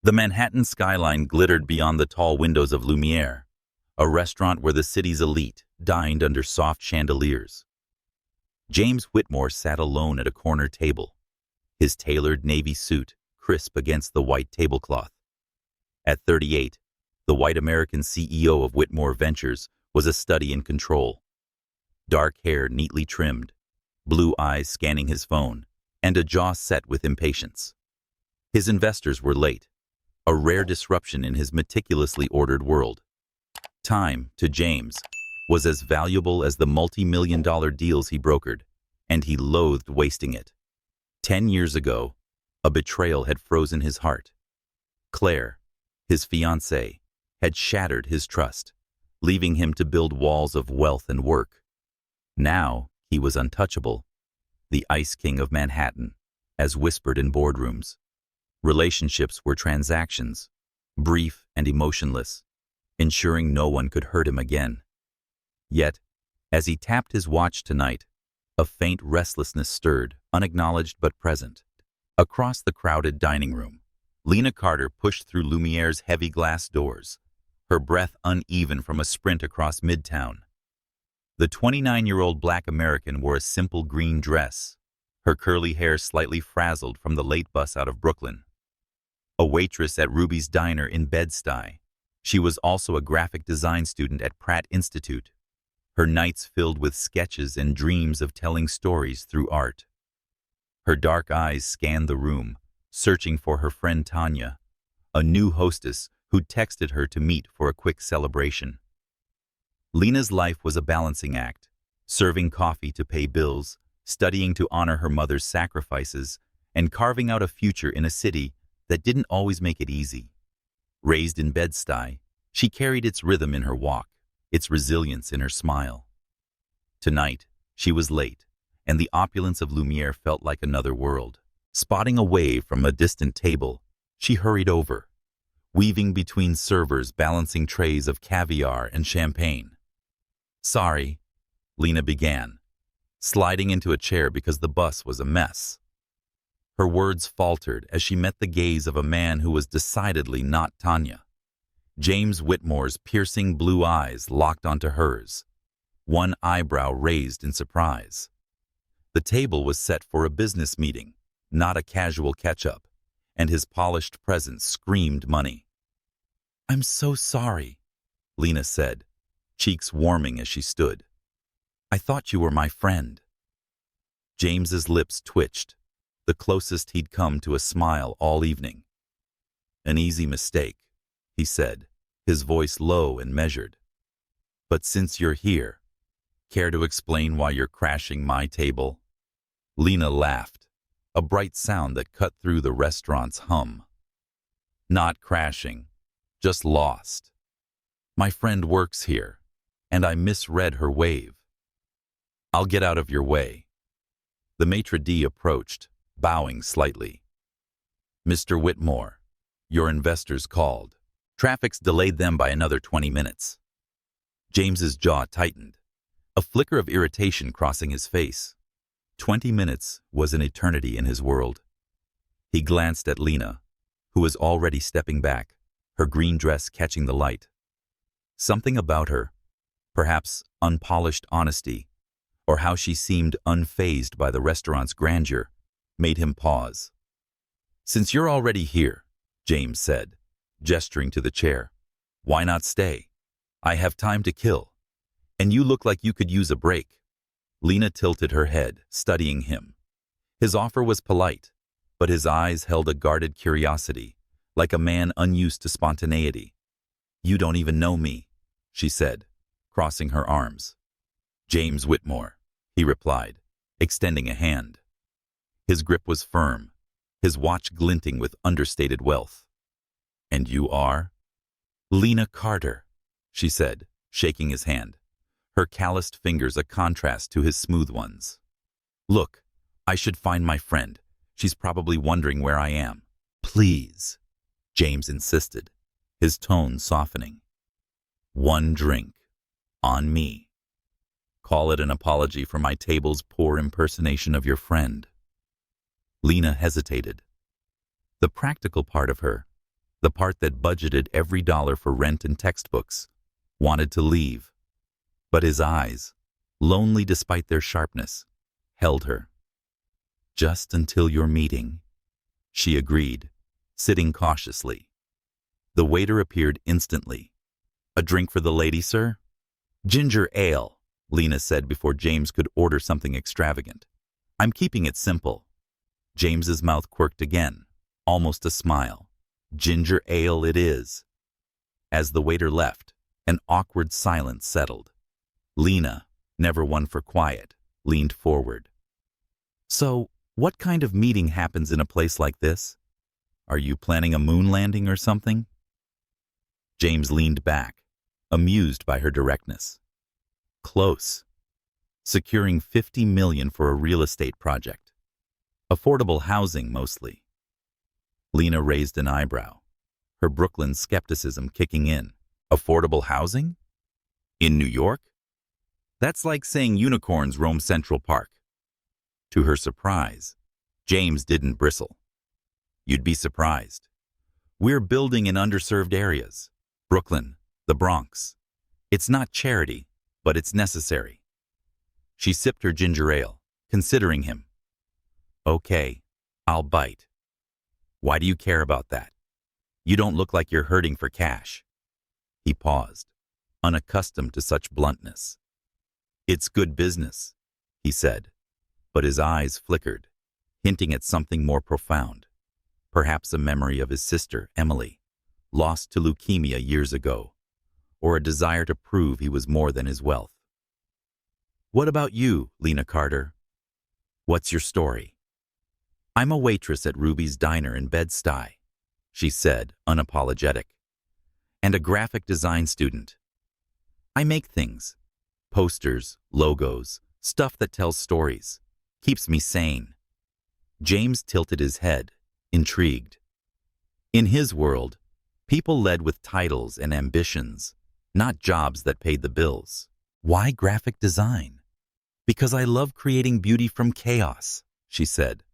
The Manhattan skyline glittered beyond the tall windows of Lumiere, a restaurant where the city's elite dined under soft chandeliers. James Whitmore sat alone at a corner table, his tailored navy suit crisp against the white tablecloth. At 38, the white American CEO of Whitmore Ventures was a study in control. Dark hair neatly trimmed, blue eyes scanning his phone, and a jaw set with impatience. His investors were late, a rare disruption in his meticulously ordered world. Time, to James, was as valuable as the multi-million-dollar deals he brokered, and he loathed wasting it. 10 years ago, a betrayal had frozen his heart. Claire, his fiancée, had shattered his trust, leaving him to build walls of wealth and work. Now he was untouchable, the Ice King of Manhattan, as whispered in boardrooms. Relationships were transactions, brief and emotionless, ensuring no one could hurt him again. Yet, as he tapped his watch tonight, a faint restlessness stirred, unacknowledged but present. Across the crowded dining room, Lena Carter pushed through Lumiere's heavy glass doors, her breath uneven from a sprint across Midtown. The 29-year-old black American wore a simple green dress, her curly hair slightly frazzled from the late bus out of Brooklyn. A waitress at Ruby's Diner in Bed-Stuy, she was also a graphic design student at Pratt Institute, her nights filled with sketches and dreams of telling stories through art. Her dark eyes scanned the room, searching for her friend Tanya, a new hostess who'd texted her to meet for a quick celebration. Lena's life was a balancing act, serving coffee to pay bills, studying to honor her mother's sacrifices, and carving out a future in a city that didn't always make it easy. Raised in Bed-Stuy, she carried its rhythm in her walk, its resilience in her smile. Tonight, she was late, and the opulence of Lumiere felt like another world. Spotting a wave from a distant table, she hurried over, weaving between servers balancing trays of caviar and champagne. "Sorry," Lena began, sliding into a chair because the bus was a mess. Her words faltered as she met the gaze of a man who was decidedly not Tanya. James Whitmore's piercing blue eyes locked onto hers, one eyebrow raised in surprise. The table was set for a business meeting, not a casual catch-up, and his polished presence screamed money. "I'm so sorry," Lena said, cheeks warming as she stood. "I thought you were my friend." James's lips twitched, the closest he'd come to a smile all evening. "An easy mistake," he said, his voice low and measured. "But since you're here, care to explain why you're crashing my table?" Lena laughed, a bright sound that cut through the restaurant's hum. "Not crashing, just lost. My friend works here, and I misread her wave. I'll get out of your way." The maitre d' approached, bowing slightly. "Mr. Whitmore, your investors called. Traffic's delayed them by another 20 minutes. James's jaw tightened, a flicker of irritation crossing his face. 20 minutes was an eternity in his world. He glanced at Lena, who was already stepping back, her green dress catching the light. Something about her, perhaps unpolished honesty, or how she seemed unfazed by the restaurant's grandeur, made him pause. "Since you're already here," James said, gesturing to the chair, "why not stay? I have time to kill, and you look like you could use a break." Lena tilted her head, studying him. His offer was polite, but his eyes held a guarded curiosity, like a man unused to spontaneity. "You don't even know me," she said, crossing her arms. "James Whitmore," he replied, extending a hand. His grip was firm, his watch glinting with understated wealth. "And you are?" "Lena Carter," she said, shaking his hand, her calloused fingers a contrast to his smooth ones. "Look, I should find my friend. She's probably wondering where I am." "Please," James insisted, his tone softening. "One drink. On me. Call it an apology for my table's poor impersonation of your friend." Lena hesitated. The practical part of her, the part that budgeted every dollar for rent and textbooks, wanted to leave. But his eyes, lonely despite their sharpness, held her. "Just until your meeting," she agreed, sitting cautiously. The waiter appeared instantly. "A drink for the lady, sir?" "Ginger ale," Lena said before James could order something extravagant. "I'm keeping it simple." James's mouth quirked again, almost a smile. "Ginger ale it is." As the waiter left, an awkward silence settled. Lena, never one for quiet, leaned forward. "So, what kind of meeting happens in a place like this? Are you planning a moon landing or something?" James leaned back, amused by her directness. "Close. Securing $50 million for a real estate project. Affordable housing, mostly." Lena raised an eyebrow, her Brooklyn skepticism kicking in. "Affordable housing? In New York? That's like saying unicorns roam Central Park." To her surprise, James didn't bristle. "You'd be surprised. We're building in underserved areas. Brooklyn, the Bronx. It's not charity, but it's necessary." She sipped her ginger ale, considering him. "Okay, I'll bite. Why do you care about that? You don't look like you're hurting for cash." He paused, unaccustomed to such bluntness. "It's good business," he said, but his eyes flickered, hinting at something more profound. Perhaps a memory of his sister, Emily, lost to leukemia years ago, or a desire to prove he was more than his wealth. "What about you, Lena Carter? What's your story?" "I'm a waitress at Ruby's Diner in Bed-Stuy," she said, unapologetic, "and a graphic design student. I make things, posters, logos, stuff that tells stories, keeps me sane." James tilted his head, intrigued. In his world, people led with titles and ambitions, not jobs that paid the bills. "Why graphic design?" "Because I love creating beauty from chaos," she said.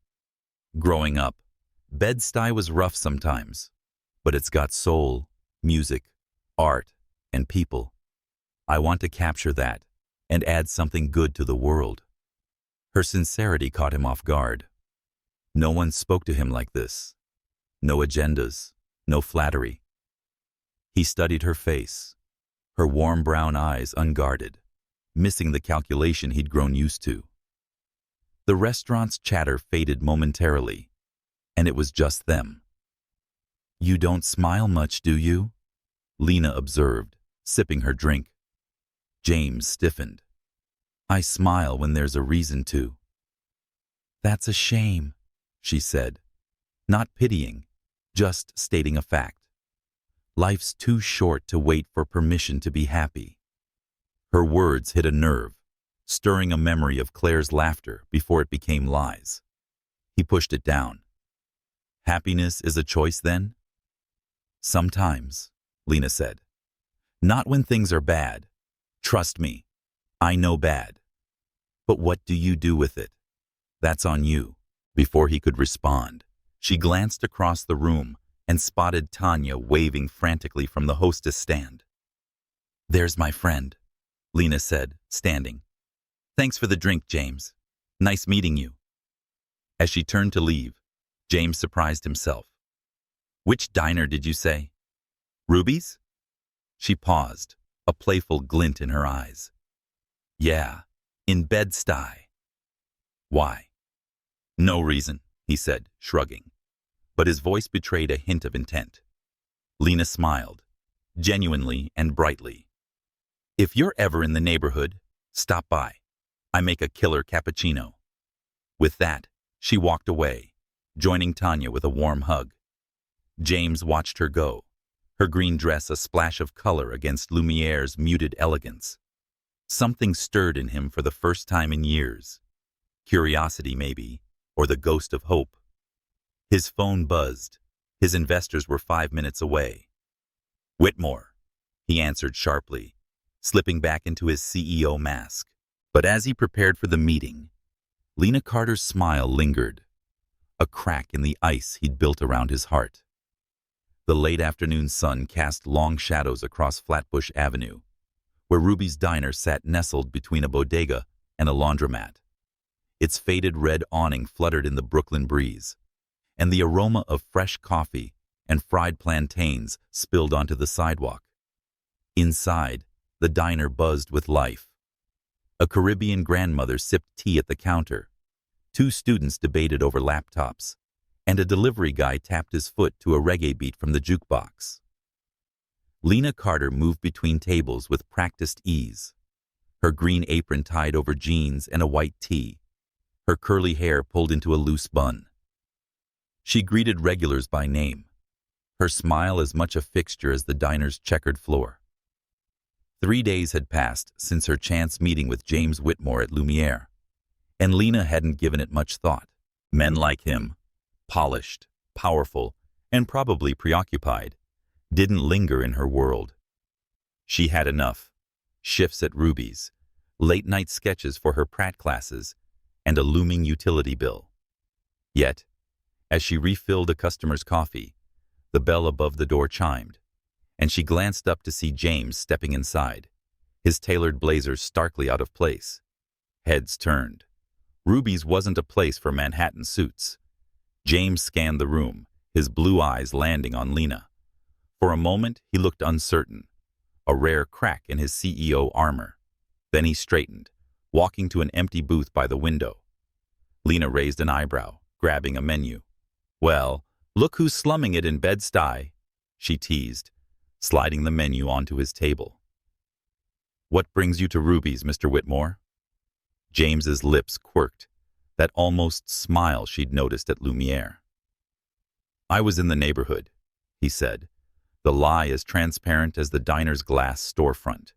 Growing up, Bed-Stuy was rough sometimes, but it's got soul, music, art, and people. I want to capture that and add something good to the world. Her sincerity caught him off guard. No one spoke to him like this. No agendas, no flattery. He studied her face, her warm brown eyes unguarded, missing the calculation he'd grown used to. The restaurant's chatter faded momentarily, and it was just them. "You don't smile much, do you?" Lena observed, sipping her drink. James stiffened. "I smile when there's a reason to." "That's a shame," she said, not pitying, just stating a fact. "Life's too short to wait for permission to be happy." Her words hit a nerve, stirring a memory of Claire's laughter before it became lies. He pushed it down. "Happiness is a choice, then?" "Sometimes," Lena said. "Not when things are bad. Trust me, I know bad. But what do you do with it? That's on you." Before he could respond, she glanced across the room and spotted Tanya waving frantically from the hostess stand. "There's my friend," Lena said, standing. "Thanks for the drink, James. Nice meeting you." As she turned to leave, James surprised himself. "Which diner did you say?" "Ruby's?" She paused, a playful glint in her eyes. "Yeah, in Bed-Stuy." "Why?" "No reason," he said, shrugging, but his voice betrayed a hint of intent. Lena smiled, genuinely and brightly. "If you're ever in the neighborhood, stop by. I make a killer cappuccino." With that, she walked away, joining Tanya with a warm hug. James watched her go, her green dress a splash of color against Lumiere's muted elegance. Something stirred in him for the first time in years. Curiosity, maybe, or the ghost of hope. His phone buzzed. His investors were 5 minutes away. "Whitmore," he answered sharply, slipping back into his CEO mask. But as he prepared for the meeting, Lena Carter's smile lingered, a crack in the ice he'd built around his heart. The late afternoon sun cast long shadows across Flatbush Avenue, where Ruby's diner sat nestled between a bodega and a laundromat. Its faded red awning fluttered in the Brooklyn breeze, and the aroma of fresh coffee and fried plantains spilled onto the sidewalk. Inside, the diner buzzed with life. A Caribbean grandmother sipped tea at the counter. Two students debated over laptops, and a delivery guy tapped his foot to a reggae beat from the jukebox. Lena Carter moved between tables with practiced ease, her green apron tied over jeans and a white tee, her curly hair pulled into a loose bun. She greeted regulars by name, her smile as much a fixture as the diner's checkered floor. 3 days had passed since her chance meeting with James Whitmore at Lumiere, and Lena hadn't given it much thought. Men like him, polished, powerful, and probably preoccupied, didn't linger in her world. She had enough: shifts at Ruby's, late-night sketches for her Pratt classes, and a looming utility bill. Yet, as she refilled a customer's coffee, the bell above the door chimed, and she glanced up to see James stepping inside, his tailored blazer starkly out of place. Heads turned. Ruby's wasn't a place for Manhattan suits. James scanned the room, his blue eyes landing on Lena. For a moment, he looked uncertain, a rare crack in his CEO armor. Then he straightened, walking to an empty booth by the window. Lena raised an eyebrow, grabbing a menu. "Well, look who's slumming it in Bed-Stuy," she teased, sliding the menu onto his table. "What brings you to Ruby's, Mr. Whitmore?" James's lips quirked, that almost smile she'd noticed at Lumiere. "I was in the neighborhood," he said, the lie as transparent as the diner's glass storefront.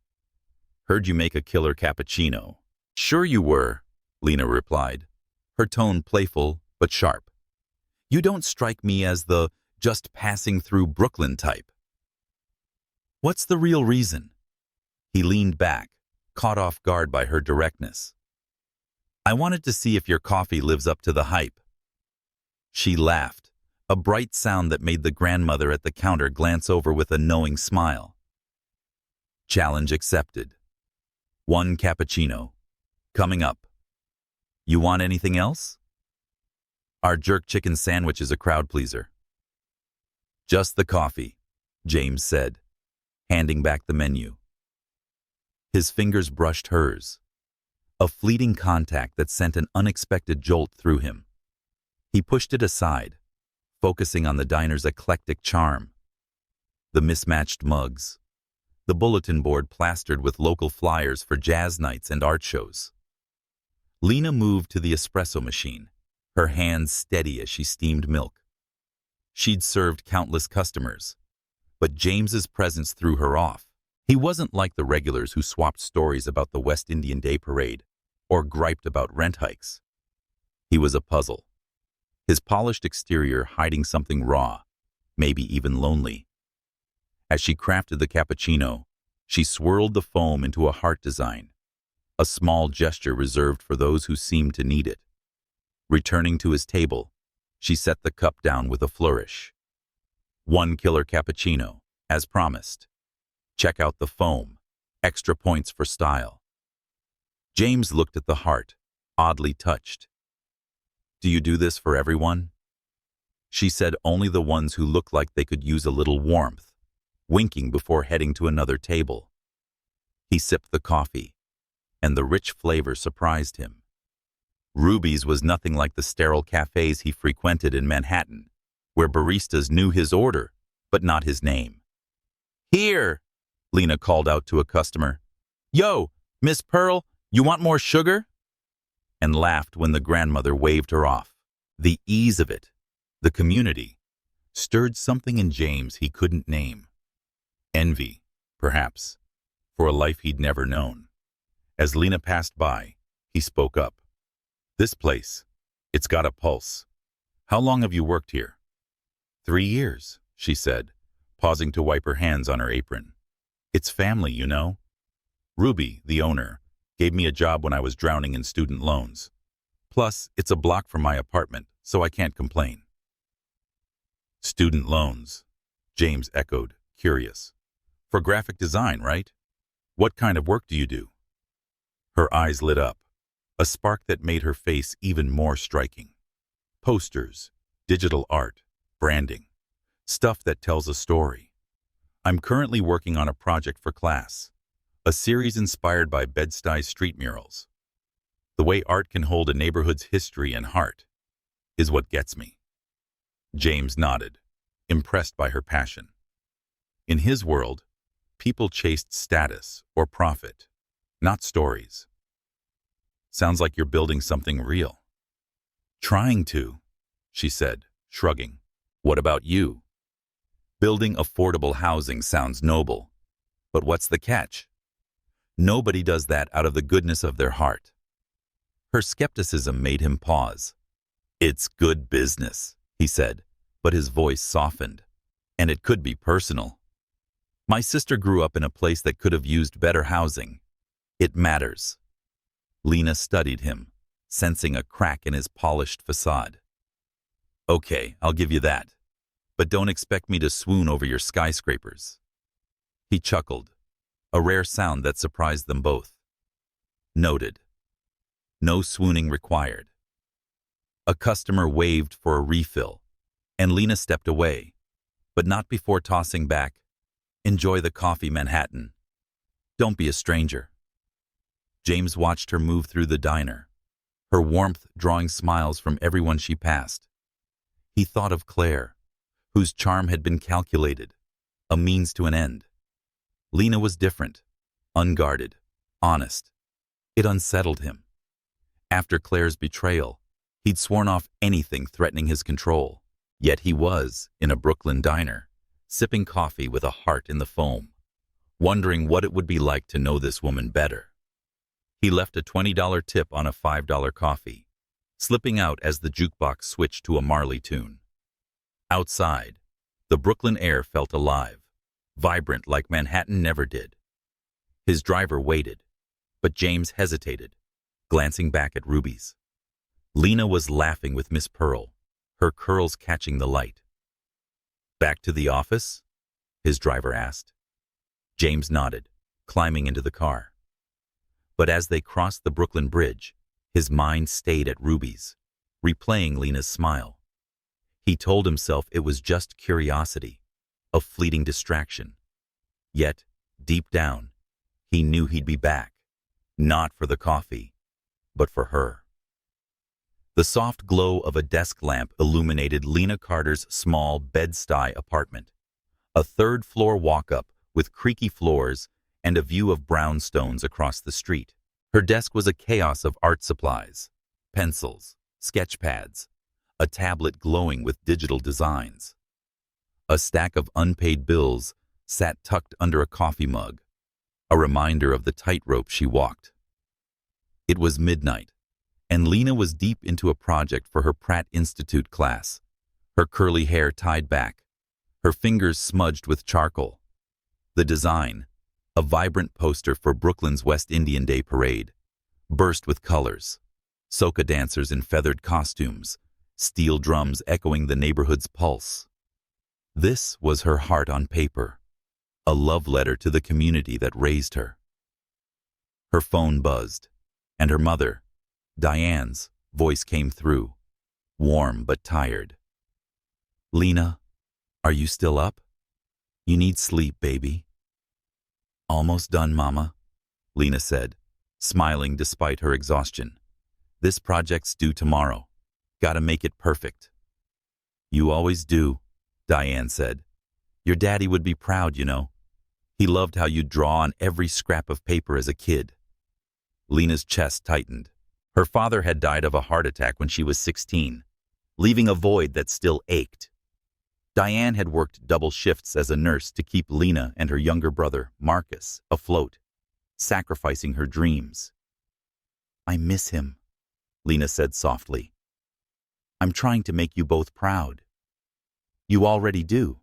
"Heard you make a killer cappuccino." "Sure you were," Lena replied, her tone playful but sharp. "You don't strike me as the just passing through Brooklyn type." "What's the real reason?" He leaned back, caught off guard by her directness. "I wanted to see if your coffee lives up to the hype." She laughed, a bright sound that made the grandmother at the counter glance over with a knowing smile. "Challenge accepted. 1 cappuccino. Coming up. You want anything else?" "Our jerk chicken sandwich is a crowd pleaser." "Just the coffee," James said, handing back the menu. His fingers brushed hers, a fleeting contact that sent an unexpected jolt through him. He pushed it aside, focusing on the diner's eclectic charm. The mismatched mugs, the bulletin board plastered with local flyers for jazz nights and art shows. Lena moved to the espresso machine, her hands steady as she steamed milk. She'd served countless customers, but James's presence threw her off. He wasn't like the regulars who swapped stories about the West Indian Day Parade or griped about rent hikes. He was a puzzle, his polished exterior hiding something raw, maybe even lonely. As she crafted the cappuccino, she swirled the foam into a heart design, a small gesture reserved for those who seemed to need it. Returning to his table, she set the cup down with a flourish. 1 killer cappuccino, as promised. Check out the foam. Extra points for style. James looked at the heart, oddly touched. "Do you do this for everyone?" She said only the ones who looked like they could use a little warmth, winking before heading to another table. He sipped the coffee, and the rich flavor surprised him. Ruby's was nothing like the sterile cafes he frequented in Manhattan, where baristas knew his order, but not his name. "Here!" Lena called out to a customer. "Yo, Miss Pearl, you want more sugar?" And laughed when the grandmother waved her off. The ease of it, the community, stirred something in James he couldn't name. Envy, perhaps, for a life he'd never known. As Lena passed by, he spoke up. "This place, it's got a pulse. How long have you worked here?" 3 years, she said, pausing to wipe her hands on her apron. "It's family, you know. Ruby, the owner, gave me a job when I was drowning in student loans. Plus, it's a block from my apartment, so I can't complain." "Student loans," James echoed, curious. For graphic design, right? What kind of work do you do? Her eyes lit up, a spark that made her face even more striking. Posters, digital art, branding, stuff that tells a story. I'm currently working on a project for class, a series inspired by Bed-Stuy street murals. The way art can hold a neighborhood's history and heart is what gets me. James nodded, impressed by her passion. In his world, people chased status or profit, not stories. Sounds like you're building something real. Trying to, she said, shrugging. What about you? Building affordable housing sounds noble, but what's the catch? Nobody does that out of the goodness of their heart. Her skepticism made him pause. It's good business, he said, but his voice softened. And it could be personal. My sister grew up in a place that could have used better housing. It matters. Lena studied him, sensing a crack in his polished facade. Okay, I'll give you that. But don't expect me to swoon over your skyscrapers. He chuckled, a rare sound that surprised them both. Noted. No swooning required. A customer waved for a refill, and Lena stepped away, but not before tossing back, "Enjoy the coffee, Manhattan. Don't be a stranger." James watched her move through the diner, her warmth drawing smiles from everyone she passed. He thought of Claire, whose charm had been calculated, a means to an end. Lena was different, unguarded, honest. It unsettled him. After Claire's betrayal, he'd sworn off anything threatening his control. Yet he was, in a Brooklyn diner, sipping coffee with a heart in the foam, wondering what it would be like to know this woman better. He left a $20 tip on a $5 coffee, slipping out as the jukebox switched to a Marley tune. Outside, the Brooklyn air felt alive, vibrant like Manhattan never did. His driver waited, but James hesitated, glancing back at Ruby's. Lena was laughing with Miss Pearl, her curls catching the light. "Back to the office?" his driver asked. James nodded, climbing into the car. But as they crossed the Brooklyn Bridge, his mind stayed at Ruby's, replaying Lena's smile. He told himself it was just curiosity, a fleeting distraction. Yet, deep down, he knew he'd be back, not for the coffee, but for her. The soft glow of a desk lamp illuminated Lena Carter's small Bed-Stuy apartment, a third-floor walk-up with creaky floors and a view of brownstones across the street. Her desk was a chaos of art supplies, pencils, sketch pads, a tablet glowing with digital designs. A stack of unpaid bills sat tucked under a coffee mug, a reminder of the tightrope she walked. It was midnight, and Lena was deep into a project for her Pratt Institute class, her curly hair tied back, her fingers smudged with charcoal. The design, a vibrant poster for Brooklyn's West Indian Day Parade, burst with colors, soca dancers in feathered costumes, steel drums echoing the neighborhood's pulse. This was her heart on paper, a love letter to the community that raised her. Her phone buzzed, and her mother, Diane's, voice came through, warm but tired. "Lena, are you still up? You need sleep, baby." "Almost done, Mama," Lena said, smiling despite her exhaustion. "This project's due tomorrow. Gotta make it perfect." "You always do," Diane said. "Your daddy would be proud, you know. He loved how you'd draw on every scrap of paper as a kid." Lena's chest tightened. Her father had died of a heart attack when she was 16, leaving a void that still ached. Diane had worked double shifts as a nurse to keep Lena and her younger brother, Marcus, afloat, sacrificing her dreams. "I miss him," Lena said softly. "I'm trying to make you both proud." "You already do,"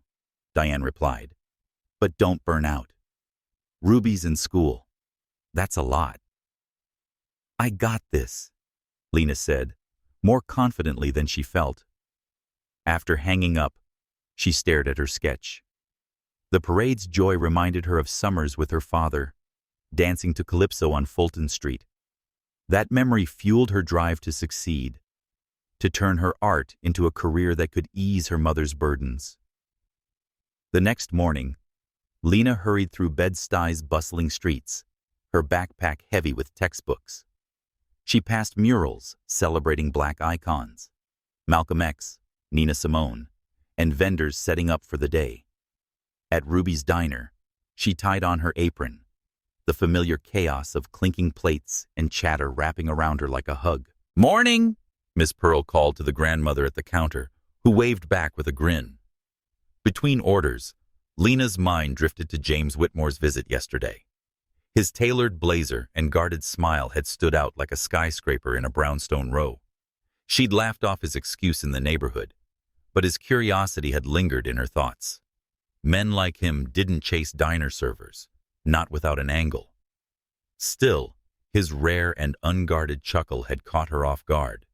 Diane replied. "But don't burn out. Ruby's in school. That's a lot." "I got this," Lena said, more confidently than she felt. After hanging up, she stared at her sketch, The parade's joy reminded her of summers with her father, dancing to calypso on Fulton Street. That memory fueled her drive to succeed, to turn her art into a career that could ease her mother's burdens. The next morning, Lena hurried through Bed-Stuy's bustling streets, her backpack heavy with textbooks. She passed murals celebrating Black icons, Malcolm X, Nina Simone, and vendors setting up for the day. At Ruby's diner, she tied on her apron, the familiar chaos of clinking plates and chatter wrapping around her like a hug. "Morning!" Miss Pearl called to the grandmother at the counter, who waved back with a grin. Between orders, Lena's mind drifted to James Whitmore's visit yesterday. His tailored blazer and guarded smile had stood out like a skyscraper in a brownstone row. She'd laughed off his excuse in the neighborhood, but his curiosity had lingered in her thoughts. Men like him didn't chase diner servers, not without an angle. Still, his rare and unguarded chuckle had caught her off guard,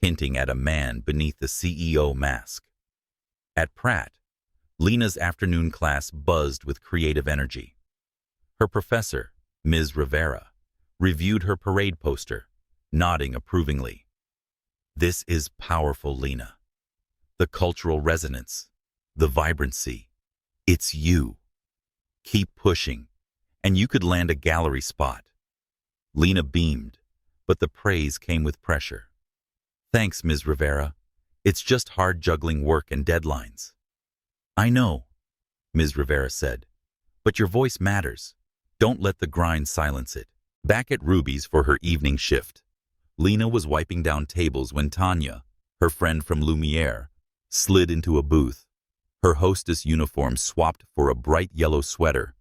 hinting at a man beneath the CEO mask. At Pratt, Lena's afternoon class buzzed with creative energy. Her professor, Ms. Rivera, reviewed her parade poster, nodding approvingly. "This is powerful, Lena. The cultural resonance, the vibrancy. It's you. Keep pushing, and you could land a gallery spot." Lena beamed, but the praise came with pressure. "Thanks, Ms. Rivera. It's just hard juggling work and deadlines." "I know," Ms. Rivera said, "but your voice matters. Don't let the grind silence it." Back at Ruby's for her evening shift, Lena was wiping down tables when Tanya, her friend from Lumiere, slid into a booth, her hostess uniform swapped for a bright yellow sweater.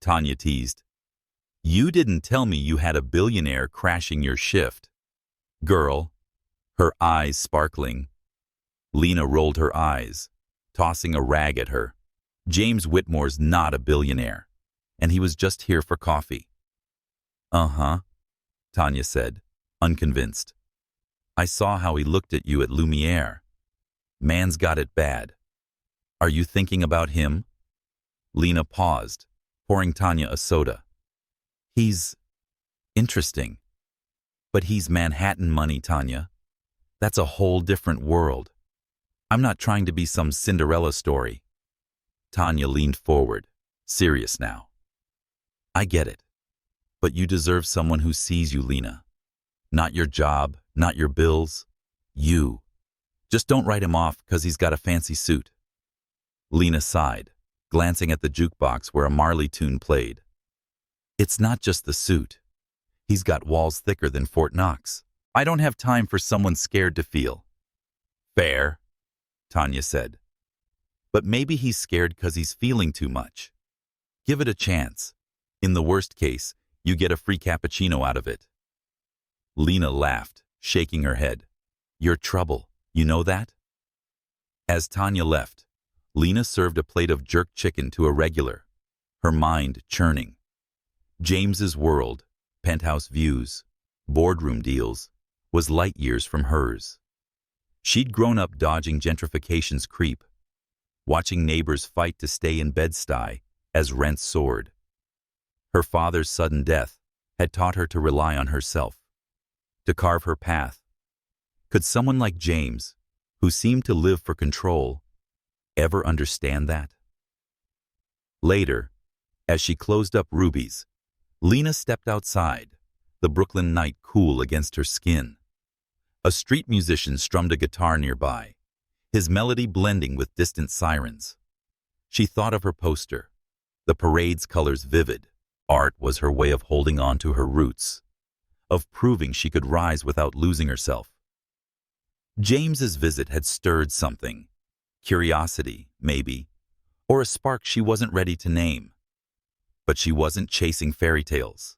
Tanya teased, "You didn't tell me you had a billionaire crashing your shift." "Girl," her eyes sparkling. Lena rolled her eyes, tossing a rag at her. "James Whitmore's not a billionaire, and he was just here for coffee." "Uh-huh," Tanya said, unconvinced. "I saw how he looked at you at Lumiere. Man's got it bad. Are you thinking about him?" Lena paused, pouring Tanya a soda. "He's interesting. But he's Manhattan money, Tanya. That's a whole different world. I'm not trying to be some Cinderella story." Tanya leaned forward, serious now. "I get it. But you deserve someone who sees you, Lena. Not your job, not your bills. You. Just don't write him off because he's got a fancy suit." Lena sighed, glancing at the jukebox where a Marley tune played. "It's not just the suit. He's got walls thicker than Fort Knox. I don't have time for someone scared to feel." "Fair," Tanya said. "But maybe he's scared because he's feeling too much. Give it a chance. In the worst case, you get a free cappuccino out of it." Lena laughed, shaking her head. "You're trouble, you know that?" As Tanya left, Lena served a plate of jerk chicken to a regular, her mind churning. James's world, penthouse views, boardroom deals, was light years from hers. She'd grown up dodging gentrification's creep, watching neighbors fight to stay in Bed-Stuy as rents soared. Her father's sudden death had taught her to rely on herself, to carve her path. Could someone like James, who seemed to live for control, ever understand that? Later, as she closed up Ruby's, Lena stepped outside, the Brooklyn night cool against her skin. A street musician strummed a guitar nearby, his melody blending with distant sirens. She thought of her poster, the parade's colors vivid. Art was her way of holding on to her roots, of proving she could rise without losing herself. James's visit had stirred something, curiosity, maybe, or a spark she wasn't ready to name. But she wasn't chasing fairy tales.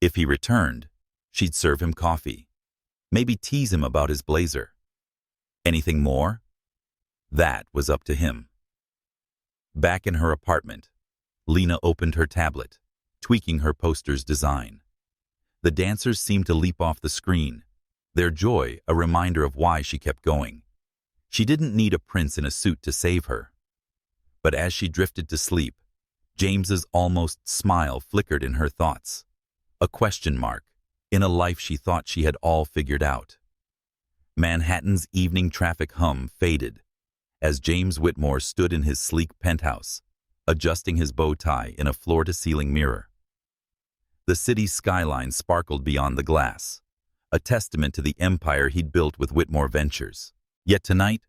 If he returned, she'd serve him coffee, maybe tease him about his blazer. Anything more? That was up to him. Back in her apartment, Lena opened her tablet, tweaking her poster's design. The dancers seemed to leap off the screen, their joy a reminder of why she kept going. She didn't need a prince in a suit to save her. But as she drifted to sleep, James's almost smile flickered in her thoughts. A question mark in a life she thought she had all figured out. Manhattan's evening traffic hum faded as James Whitmore stood in his sleek penthouse, adjusting his bow tie in a floor-to-ceiling mirror. The city's skyline sparkled beyond the glass, a testament to the empire he'd built with Whitmore Ventures. Yet tonight,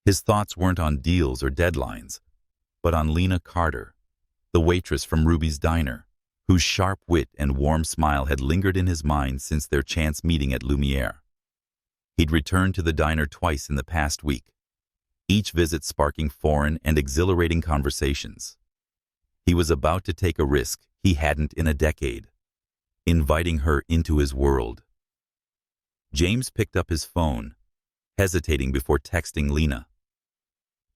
his thoughts weren't on deals or deadlines, but on Lena Carter, the waitress from Ruby's Diner, whose sharp wit and warm smile had lingered in his mind since their chance meeting at Lumiere. He'd returned to the diner twice in the past week, each visit sparking foreign and exhilarating conversations. He was about to take a risk he hadn't in a decade, inviting her into his world. James picked up his phone, hesitating before texting Lena.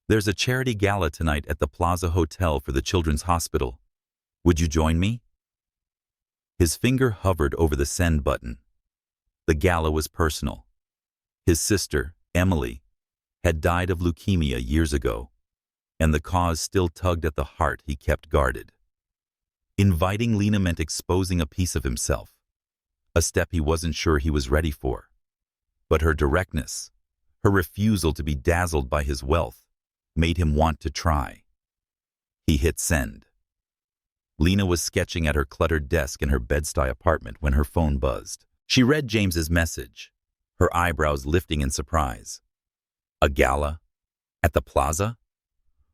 "There's a charity gala tonight at the Plaza Hotel for the Children's Hospital. Would you join me?" His finger hovered over the send button. The gala was personal. His sister, Emily, had died of leukemia years ago, and the cause still tugged at the heart he kept guarded. Inviting Lena meant exposing a piece of himself, a step he wasn't sure he was ready for. But her directness, her refusal to be dazzled by his wealth, made him want to try. He hit send. Lena was sketching at her cluttered desk in her Bed-Stuy apartment when her phone buzzed. She read James's message, her eyebrows lifting in surprise. A gala? At the Plaza?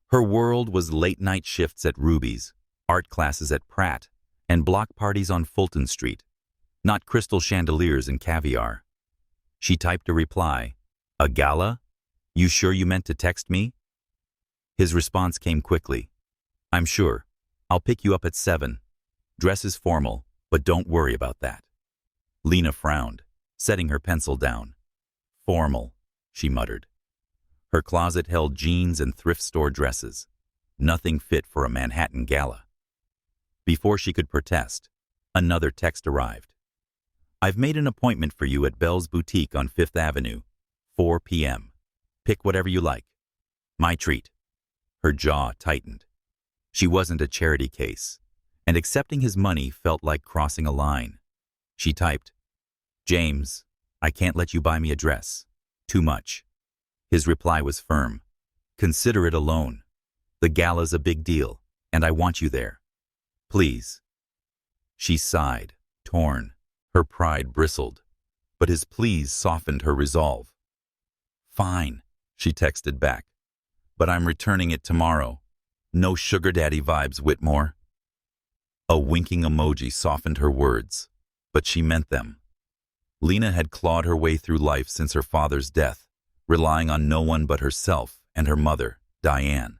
Her world was late-night shifts at Ruby's, art classes at Pratt, and block parties on Fulton Street, not crystal chandeliers and caviar. She typed a reply. "A gala? You sure you meant to text me?" His response came quickly. "I'm sure. I'll pick you up at 7. Dress is formal, but don't worry about that." Lena frowned, setting her pencil down. "Formal," she muttered. Her closet held jeans and thrift store dresses, nothing fit for a Manhattan gala. Before she could protest, another text arrived. "I've made an appointment for you at Belle's Boutique on 5th Avenue, 4 p.m. Pick whatever you like. My treat." Her jaw tightened. She wasn't a charity case, and accepting his money felt like crossing a line. She typed, "James, I can't let you buy me a dress. Too much." His reply was firm. "Consider it a loan. The gala's a big deal, and I want you there. Please." She sighed, torn. Her pride bristled, but his pleas softened her resolve. "Fine," she texted back, "but I'm returning it tomorrow. No sugar daddy vibes, Whitmore." A winking emoji softened her words, but she meant them. Lena had clawed her way through life since her father's death, relying on no one but herself and her mother, Diane.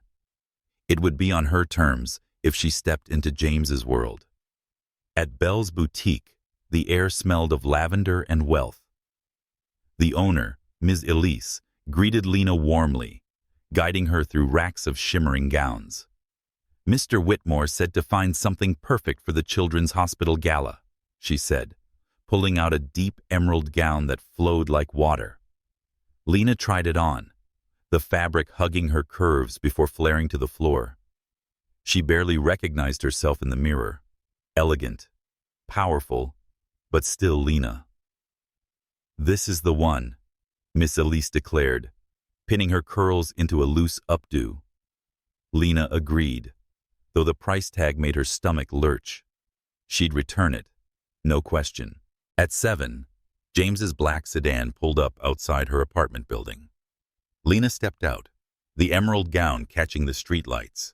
It would be on her terms if she stepped into James's world. At Belle's Boutique, the air smelled of lavender and wealth. The owner, Ms. Elise, greeted Lena warmly, guiding her through racks of shimmering gowns. "Mr. Whitmore said to find something perfect for the Children's Hospital Gala," she said, pulling out a deep emerald gown that flowed like water. Lena tried it on, the fabric hugging her curves before flaring to the floor. She barely recognized herself in the mirror, elegant, powerful, but still Lena. "This is the one," Miss Elise declared, pinning her curls into a loose updo. Lena agreed, though the price tag made her stomach lurch. She'd return it, no question. At 7, James's black sedan pulled up outside her apartment building. Lena stepped out, the emerald gown catching the streetlights.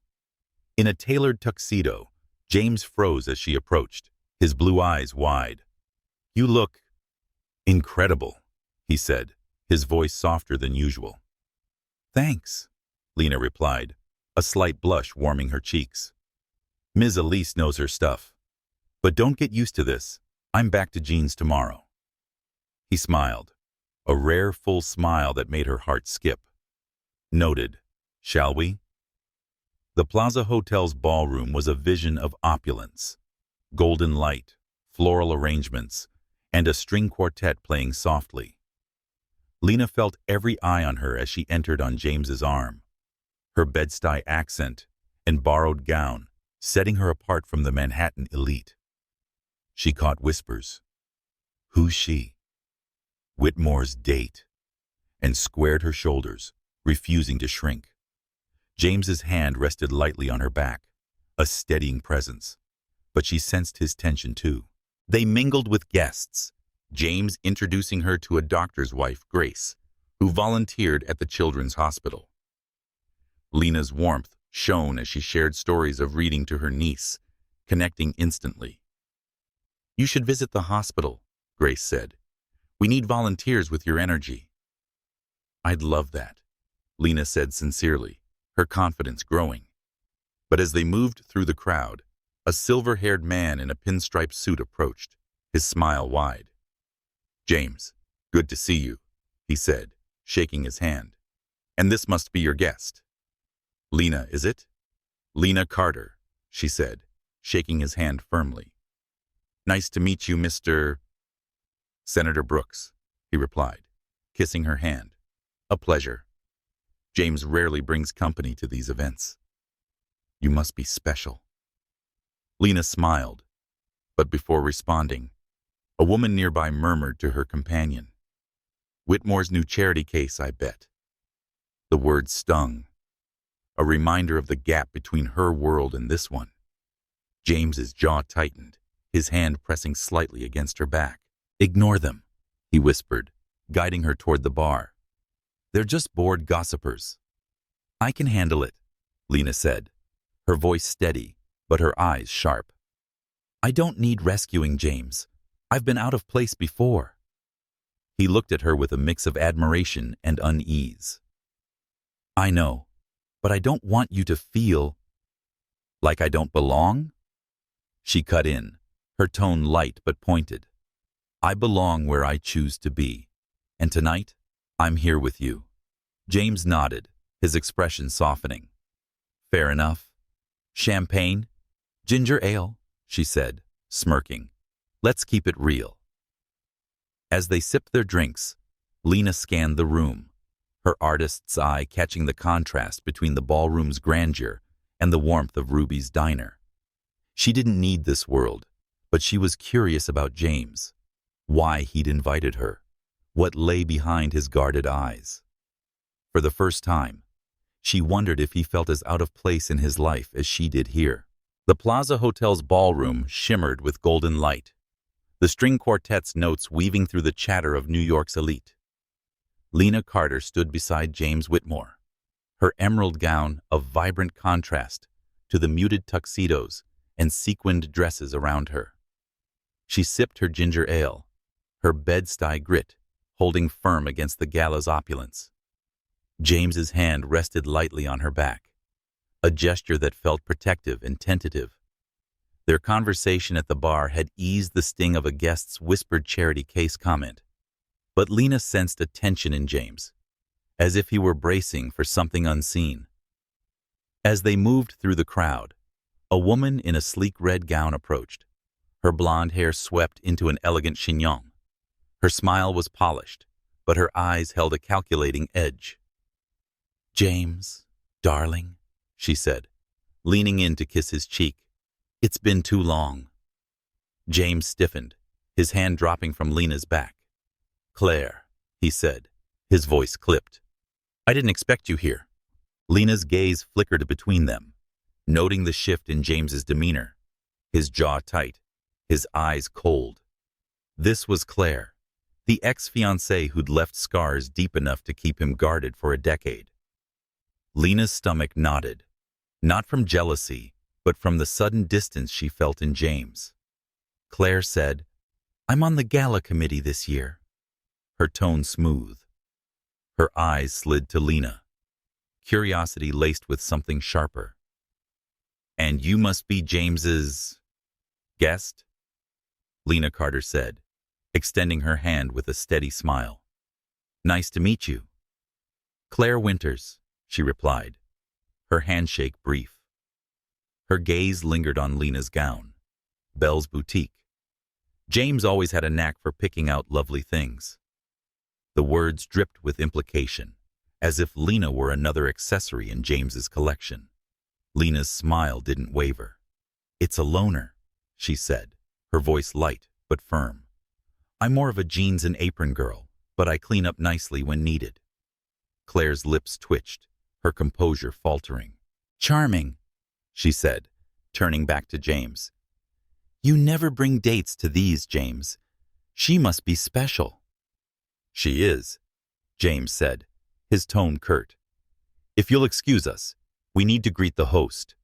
In a tailored tuxedo, James froze as she approached, his blue eyes wide. "You look incredible," he said, his voice softer than usual. "Thanks," Lena replied, a slight blush warming her cheeks. "Ms. Elise knows her stuff. But don't get used to this. I'm back to jeans tomorrow." He smiled, a rare full smile that made her heart skip. "Noted. Shall we?" The Plaza Hotel's ballroom was a vision of opulence. Golden light, floral arrangements, and a string quartet playing softly. Lena felt every eye on her as she entered on James's arm. her Bed-Stuy accent and borrowed gown setting her apart from the Manhattan elite. She caught whispers. Who's she? Whitmore's date, and squared her shoulders, refusing to shrink. James's hand rested lightly on her back, a steadying presence, but she sensed his tension too. They mingled with guests, James introducing her to a doctor's wife, Grace, who volunteered at the children's hospital. Lena's warmth shone as she shared stories of reading to her niece, connecting instantly. You should visit the hospital, Grace said. We need volunteers with your energy. I'd love that, Lena said sincerely, her confidence growing. But as they moved through the crowd, a silver-haired man in a pinstripe suit approached, his smile wide. James, good to see you, he said, shaking his hand. And this must be your guest. Lena, is it? Lena Carter, she said, shaking his hand firmly. Nice to meet you, Mr. Senator Brooks, he replied, kissing her hand. A pleasure. James rarely brings company to these events. You must be special. Lena smiled, but before responding, a woman nearby murmured to her companion. Whitmore's new charity case, I bet. The word stung, a reminder of the gap between her world and this one. James's jaw tightened, his hand pressing slightly against her back. Ignore them, he whispered, guiding her toward the bar. They're just bored gossipers. I can handle it, Lena said, her voice steady, but her eyes sharp. I don't need rescuing, James. I've been out of place before. He looked at her with a mix of admiration and unease. I know, but I don't want you to feel like I don't belong? She cut in, her tone light but pointed. I belong where I choose to be, and tonight, I'm here with you. James nodded, his expression softening. Fair enough. Champagne? Ginger ale, she said, smirking. Let's keep it real. As they sipped their drinks, Lena scanned the room, her artist's eye catching the contrast between the ballroom's grandeur and the warmth of Ruby's diner. She didn't need this world, but she was curious about James, why he'd invited her, what lay behind his guarded eyes. For the first time, she wondered if he felt as out of place in his life as she did here. The Plaza Hotel's ballroom shimmered with golden light, the string quartet's notes weaving through the chatter of New York's elite. Lena Carter stood beside James Whitmore, her emerald gown a vibrant contrast to the muted tuxedos and sequined dresses around her. She sipped her ginger ale, her Bed-Stuy grit holding firm against the gala's opulence. James's hand rested lightly on her back, a gesture that felt protective and tentative. Their conversation at the bar had eased the sting of a guest's whispered charity case comment, but Lena sensed a tension in James, as if he were bracing for something unseen. As they moved through the crowd, a woman in a sleek red gown approached, her blonde hair swept into an elegant chignon. Her smile was polished, but her eyes held a calculating edge. James, darling, she said, leaning in to kiss his cheek. It's been too long. James stiffened, his hand dropping from Lena's back. Claire, he said, his voice clipped. I didn't expect you here. Lena's gaze flickered between them, noting the shift in James's demeanor, his jaw tight, his eyes cold. This was Claire, the ex-fiancée who'd left scars deep enough to keep him guarded for a decade. Lena's stomach knotted, not from jealousy, but from the sudden distance she felt in James. Claire said, I'm on the gala committee this year. Her tone smooth. Her eyes slid to Lena, curiosity laced with something sharper. And you must be James's guest? Lena Carter said, extending her hand with a steady smile. Nice to meet you. Claire Winters, she replied, her handshake brief. Her gaze lingered on Lena's gown, Belle's boutique. James always had a knack for picking out lovely things. The words dripped with implication, as if Lena were another accessory in James's collection. Lena's smile didn't waver. "It's a loner," she said, her voice light but firm. "I'm more of a jeans and apron girl, but I clean up nicely when needed." Claire's lips twitched, her composure faltering. "Charming," she said, turning back to James. "You never bring dates to these, James. She must be special." "She is," James said, his tone curt. "If you'll excuse us, we need to greet the host."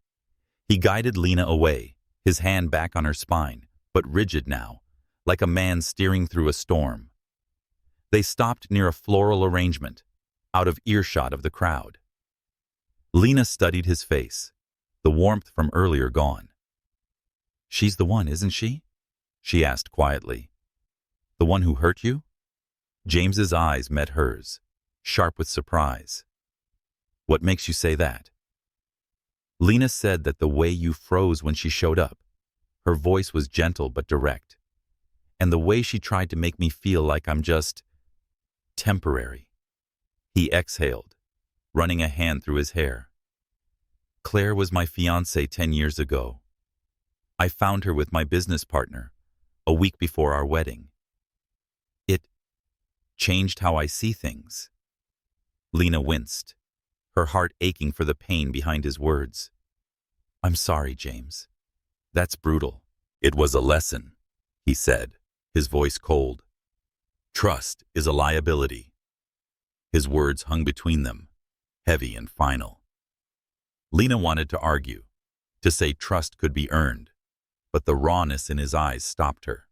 He guided Lena away, his hand back on her spine, but rigid now, like a man steering through a storm. They stopped near a floral arrangement, out of earshot of the crowd. Lena studied his face, the warmth from earlier gone. "She's the one, isn't she?" she asked quietly. "The one who hurt you?" James's eyes met hers, sharp with surprise. "What makes you say that?" Lena said that the way you froze when she showed up. Her voice was gentle but direct. "And the way she tried to make me feel like I'm just temporary." He exhaled, running a hand through his hair. "Claire was my fiancée 10 years ago. I found her with my business partner, a week before our wedding. It changed how I see things." Lena winced, her heart aching for the pain behind his words. "I'm sorry, James. That's brutal." "It was a lesson," he said, his voice cold. "Trust is a liability." His words hung between them, heavy and final. Lena wanted to argue, to say trust could be earned, but the rawness in his eyes stopped her.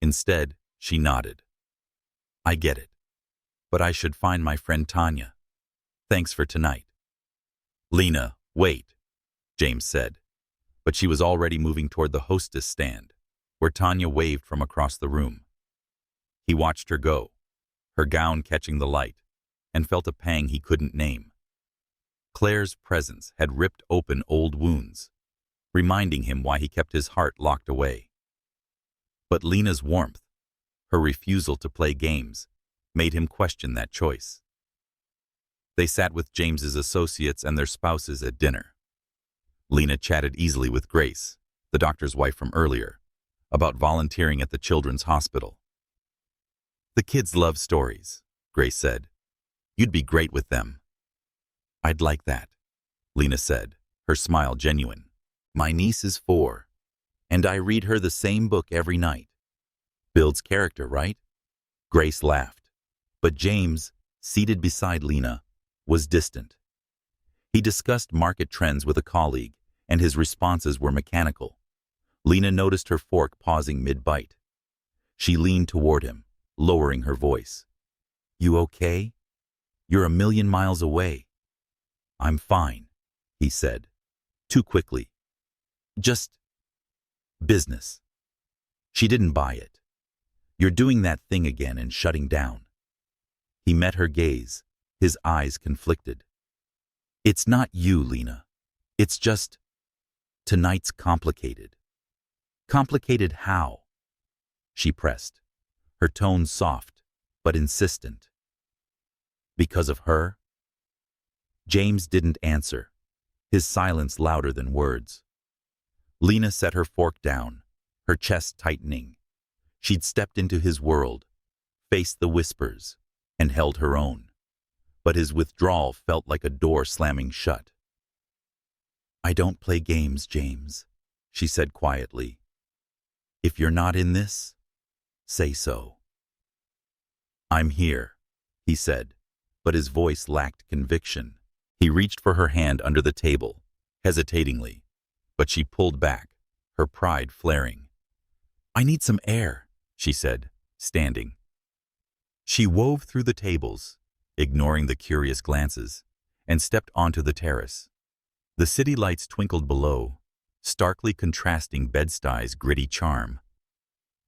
Instead, she nodded. "I get it, but I should find my friend Tanya. Thanks for tonight." "Lena, wait," James said, but she was already moving toward the hostess stand, where Tanya waved from across the room. He watched her go, her gown catching the light, and felt a pang he couldn't name. Claire's presence had ripped open old wounds, reminding him why he kept his heart locked away. But Lena's warmth, her refusal to play games, made him question that choice. They sat with James's associates and their spouses at dinner. Lena chatted easily with Grace, the doctor's wife from earlier, about volunteering at the children's hospital. "The kids love stories," Grace said. "You'd be great with them." "I'd like that," Lena said, her smile genuine. "My niece is 4, and I read her the same book every night. Builds character, right?" Grace laughed, but James, seated beside Lena, was distant. He discussed market trends with a colleague, and his responses were mechanical. Lena noticed her fork pausing mid-bite. She leaned toward him, lowering her voice. "You okay? You're a million miles away." "I'm fine," he said, too quickly. "Just business." She didn't buy it. "You're doing that thing again and shutting down." He met her gaze, his eyes conflicted. "It's not you, Lena. It's just, tonight's complicated." "Complicated how?" She pressed, her tone soft but insistent. "Because of her?" James didn't answer, his silence louder than words. Lena set her fork down, her chest tightening. She'd stepped into his world, faced the whispers, and held her own. But his withdrawal felt like a door slamming shut. "I don't play games, James," she said quietly. "If you're not in this, say so." "I'm here," he said, but his voice lacked conviction. He reached for her hand under the table, hesitatingly, but she pulled back, her pride flaring. "I need some air," she said, standing. She wove through the tables, ignoring the curious glances, and stepped onto the terrace. The city lights twinkled below, starkly contrasting Bed-Stuy's gritty charm.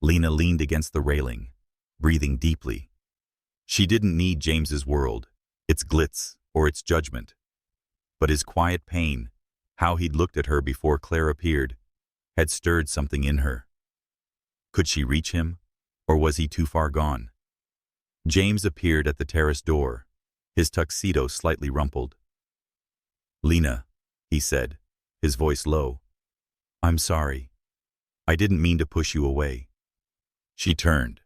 Lena leaned against the railing, breathing deeply. She didn't need James's world, its glitz or its judgment. But his quiet pain, how he'd looked at her before Claire appeared, had stirred something in her. Could she reach him, or was he too far gone? James appeared at the terrace door, his tuxedo slightly rumpled. "Lena," he said, his voice low. "I'm sorry. I didn't mean to push you away." She turned,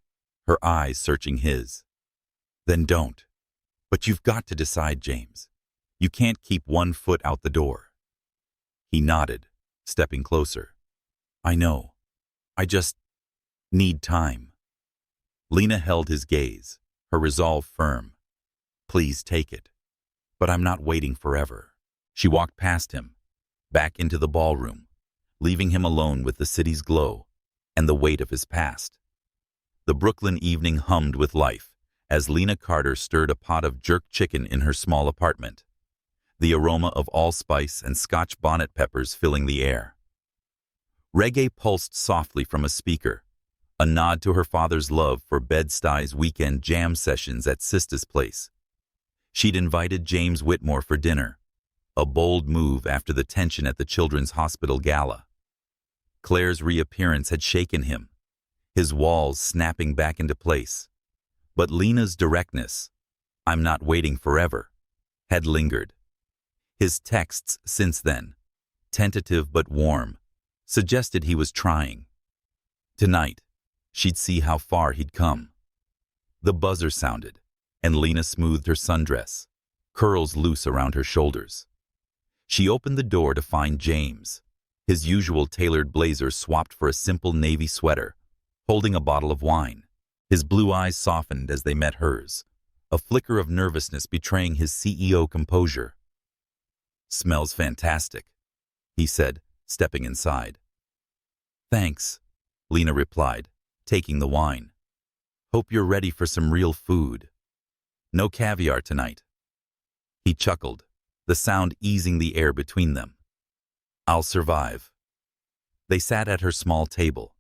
her eyes searching his. "Then don't. But you've got to decide, James. You can't keep one foot out the door." He nodded, stepping closer. "I know. I just need time." Lena held his gaze, her resolve firm. "Please take it. But I'm not waiting forever." She walked past him, back into the ballroom, leaving him alone with the city's glow and the weight of his past. The Brooklyn evening hummed with life as Lena Carter stirred a pot of jerk chicken in her small apartment, the aroma of allspice and Scotch bonnet peppers filling the air. Reggae pulsed softly from a speaker, a nod to her father's love for Bed-Stuy's weekend jam sessions at Sista's place. She'd invited James Whitmore for dinner, a bold move after the tension at the Children's Hospital gala. Claire's reappearance had shaken him, his walls snapping back into place. But Lena's directness, "I'm not waiting forever," had lingered. His texts since then, tentative but warm, suggested he was trying. Tonight, she'd see how far he'd come. The buzzer sounded, and Lena smoothed her sundress, curls loose around her shoulders. She opened the door to find James, his usual tailored blazer swapped for a simple navy sweater, holding a bottle of wine. His blue eyes softened as they met hers, a flicker of nervousness betraying his CEO composure. "Smells fantastic," he said, stepping inside. "Thanks," Lena replied, taking the wine. "Hope you're ready for some real food. No caviar tonight." He chuckled, the sound easing the air between them. "I'll survive." They sat at her small table,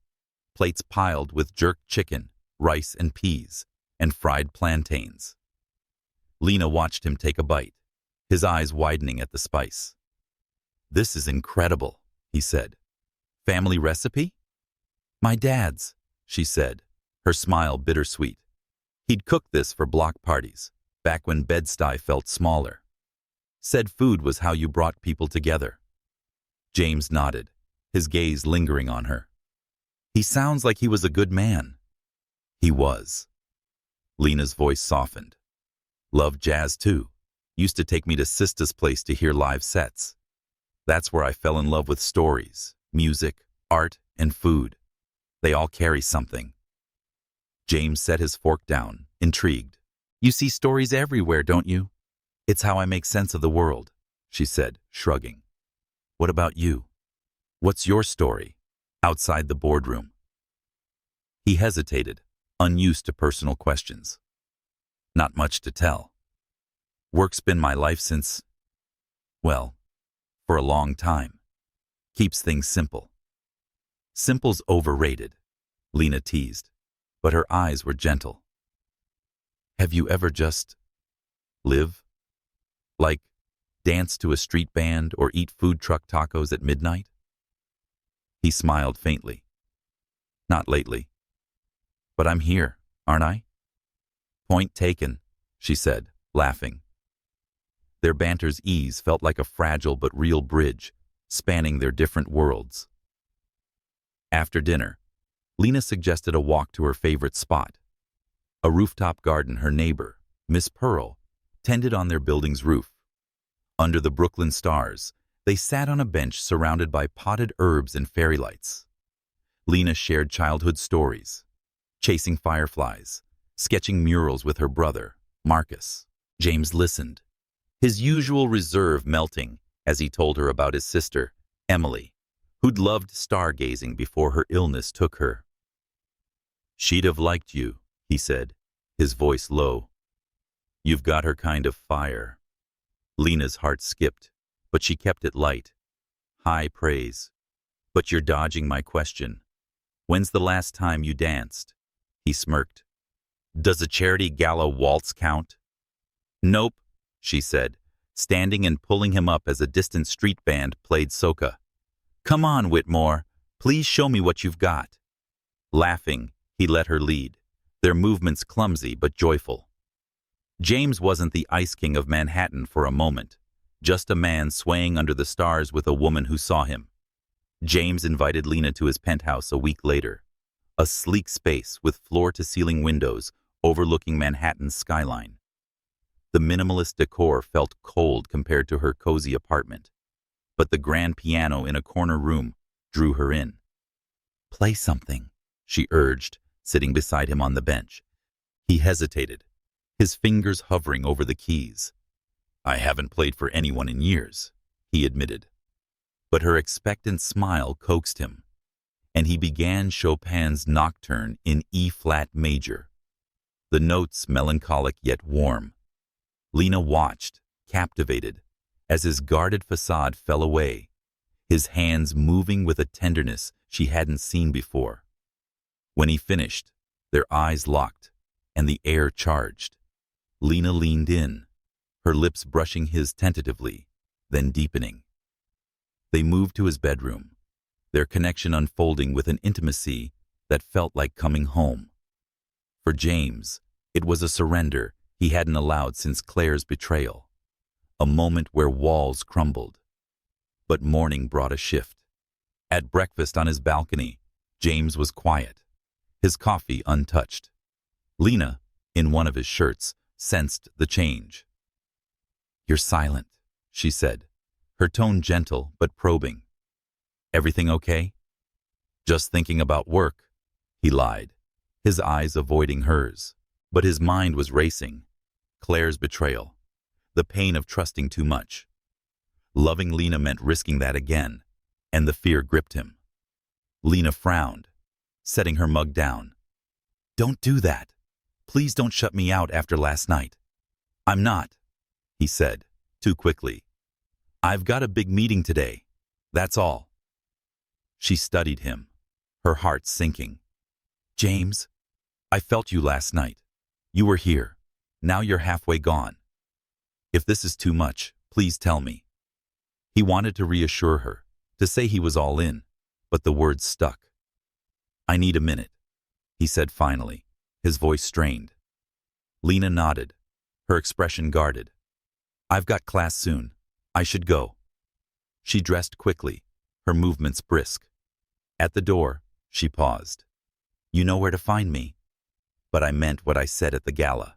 plates piled with jerked chicken, rice and peas, and fried plantains. Lena watched him take a bite, his eyes widening at the spice. "This is incredible," he said. "Family recipe?" "My dad's," she said, her smile bittersweet. He'd cooked this for block parties, back when Bed-Stuy felt smaller. Said food was how you brought people together. James nodded, his gaze lingering on her. "He sounds like he was a good man." He was. Lena's voice softened. "Loved jazz too. Used to take me to Sista's place to hear live sets. That's where I fell in love with stories, music, art, and food. They all carry something." James set his fork down, intrigued. "You see stories everywhere, don't you?" "It's how I make sense of the world," she said, shrugging. "What about you? What's your story, outside the boardroom?" He hesitated, unused to personal questions. "Not much to tell. Work's been my life since, well, for a long time. Keeps things simple." "Simple's overrated," Lena teased, but her eyes were gentle. "Have you ever just live? Like, dance to a street band or eat food truck tacos at midnight?" He smiled faintly. "Not lately. But I'm here, aren't I?" "Point taken," she said, laughing. Their banter's ease felt like a fragile but real bridge, spanning their different worlds. After dinner, Lena suggested a walk to her favorite spot, a rooftop garden her neighbor, Miss Pearl, tended on their building's roof. Under the Brooklyn stars, they sat on a bench surrounded by potted herbs and fairy lights. Lena shared childhood stories, chasing fireflies, sketching murals with her brother, Marcus. James listened, his usual reserve melting as he told her about his sister, Emily, who'd loved stargazing before her illness took her. "She'd have liked you," he said, his voice low. "You've got her kind of fire." Lena's heart skipped, but she kept it light. High praise. "But you're dodging my question. When's the last time you danced?" He smirked. "Does a charity gala waltz count?" "Nope," she said, standing and pulling him up as a distant street band played soca. "Come on, Whitmore. Please show me what you've got." Laughing, he let her lead, their movements clumsy but joyful. James wasn't the Ice King of Manhattan for a moment, just a man swaying under the stars with a woman who saw him. James invited Lena to his penthouse a week later, a sleek space with floor-to-ceiling windows overlooking Manhattan's skyline. The minimalist decor felt cold compared to her cozy apartment, but the grand piano in a corner room drew her in. "Play something," she urged, sitting beside him on the bench. He hesitated, his fingers hovering over the keys. "I haven't played for anyone in years," he admitted. But her expectant smile coaxed him, and he began Chopin's Nocturne in E-flat major. The notes melancholic yet warm. Lena watched, captivated, as his guarded facade fell away, his hands moving with a tenderness she hadn't seen before. When he finished, their eyes locked, and the air charged. Lena leaned in, her lips brushing his tentatively, then deepening. They moved to his bedroom, their connection unfolding with an intimacy that felt like coming home. For James, it was a surrender he hadn't allowed since Claire's betrayal, a moment where walls crumbled. But morning brought a shift. At breakfast on his balcony, James was quiet, his coffee untouched. Lena, in one of his shirts, sensed the change. "You're silent," she said, her tone gentle but probing. "Everything okay?" "Just thinking about work," he lied, his eyes avoiding hers. But his mind was racing. Claire's betrayal, the pain of trusting too much. Loving Lena meant risking that again, and the fear gripped him. Lena frowned, setting her mug down. "Don't do that. Please don't shut me out after last night." "I'm not," he said, too quickly. "I've got a big meeting today. That's all." She studied him, her heart sinking. "James, I felt you last night. You were here. Now you're halfway gone. If this is too much, please tell me." He wanted to reassure her, to say he was all in, but the words stuck. "I need a minute," he said finally, his voice strained. Lena nodded, her expression guarded. "I've got class soon. I should go." She dressed quickly, her movements brisk. At the door, she paused. "You know where to find me." "But I meant what I said at the gala.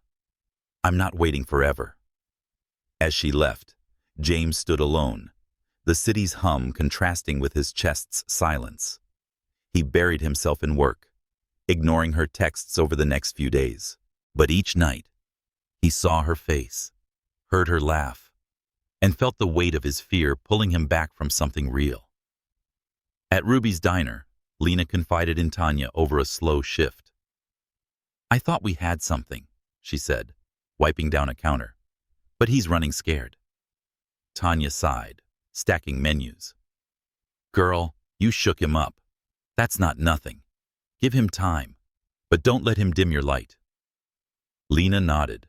I'm not waiting forever." As she left, James stood alone, the city's hum contrasting with his chest's silence. He buried himself in work, ignoring her texts over the next few days. But each night, he saw her face, heard her laugh, and felt the weight of his fear pulling him back from something real. At Ruby's diner, Lena confided in Tanya over a slow shift. "I thought we had something," she said, wiping down a counter. "But he's running scared." Tanya sighed, stacking menus. "Girl, you shook him up. That's not nothing. Give him time, but don't let him dim your light." Lena nodded,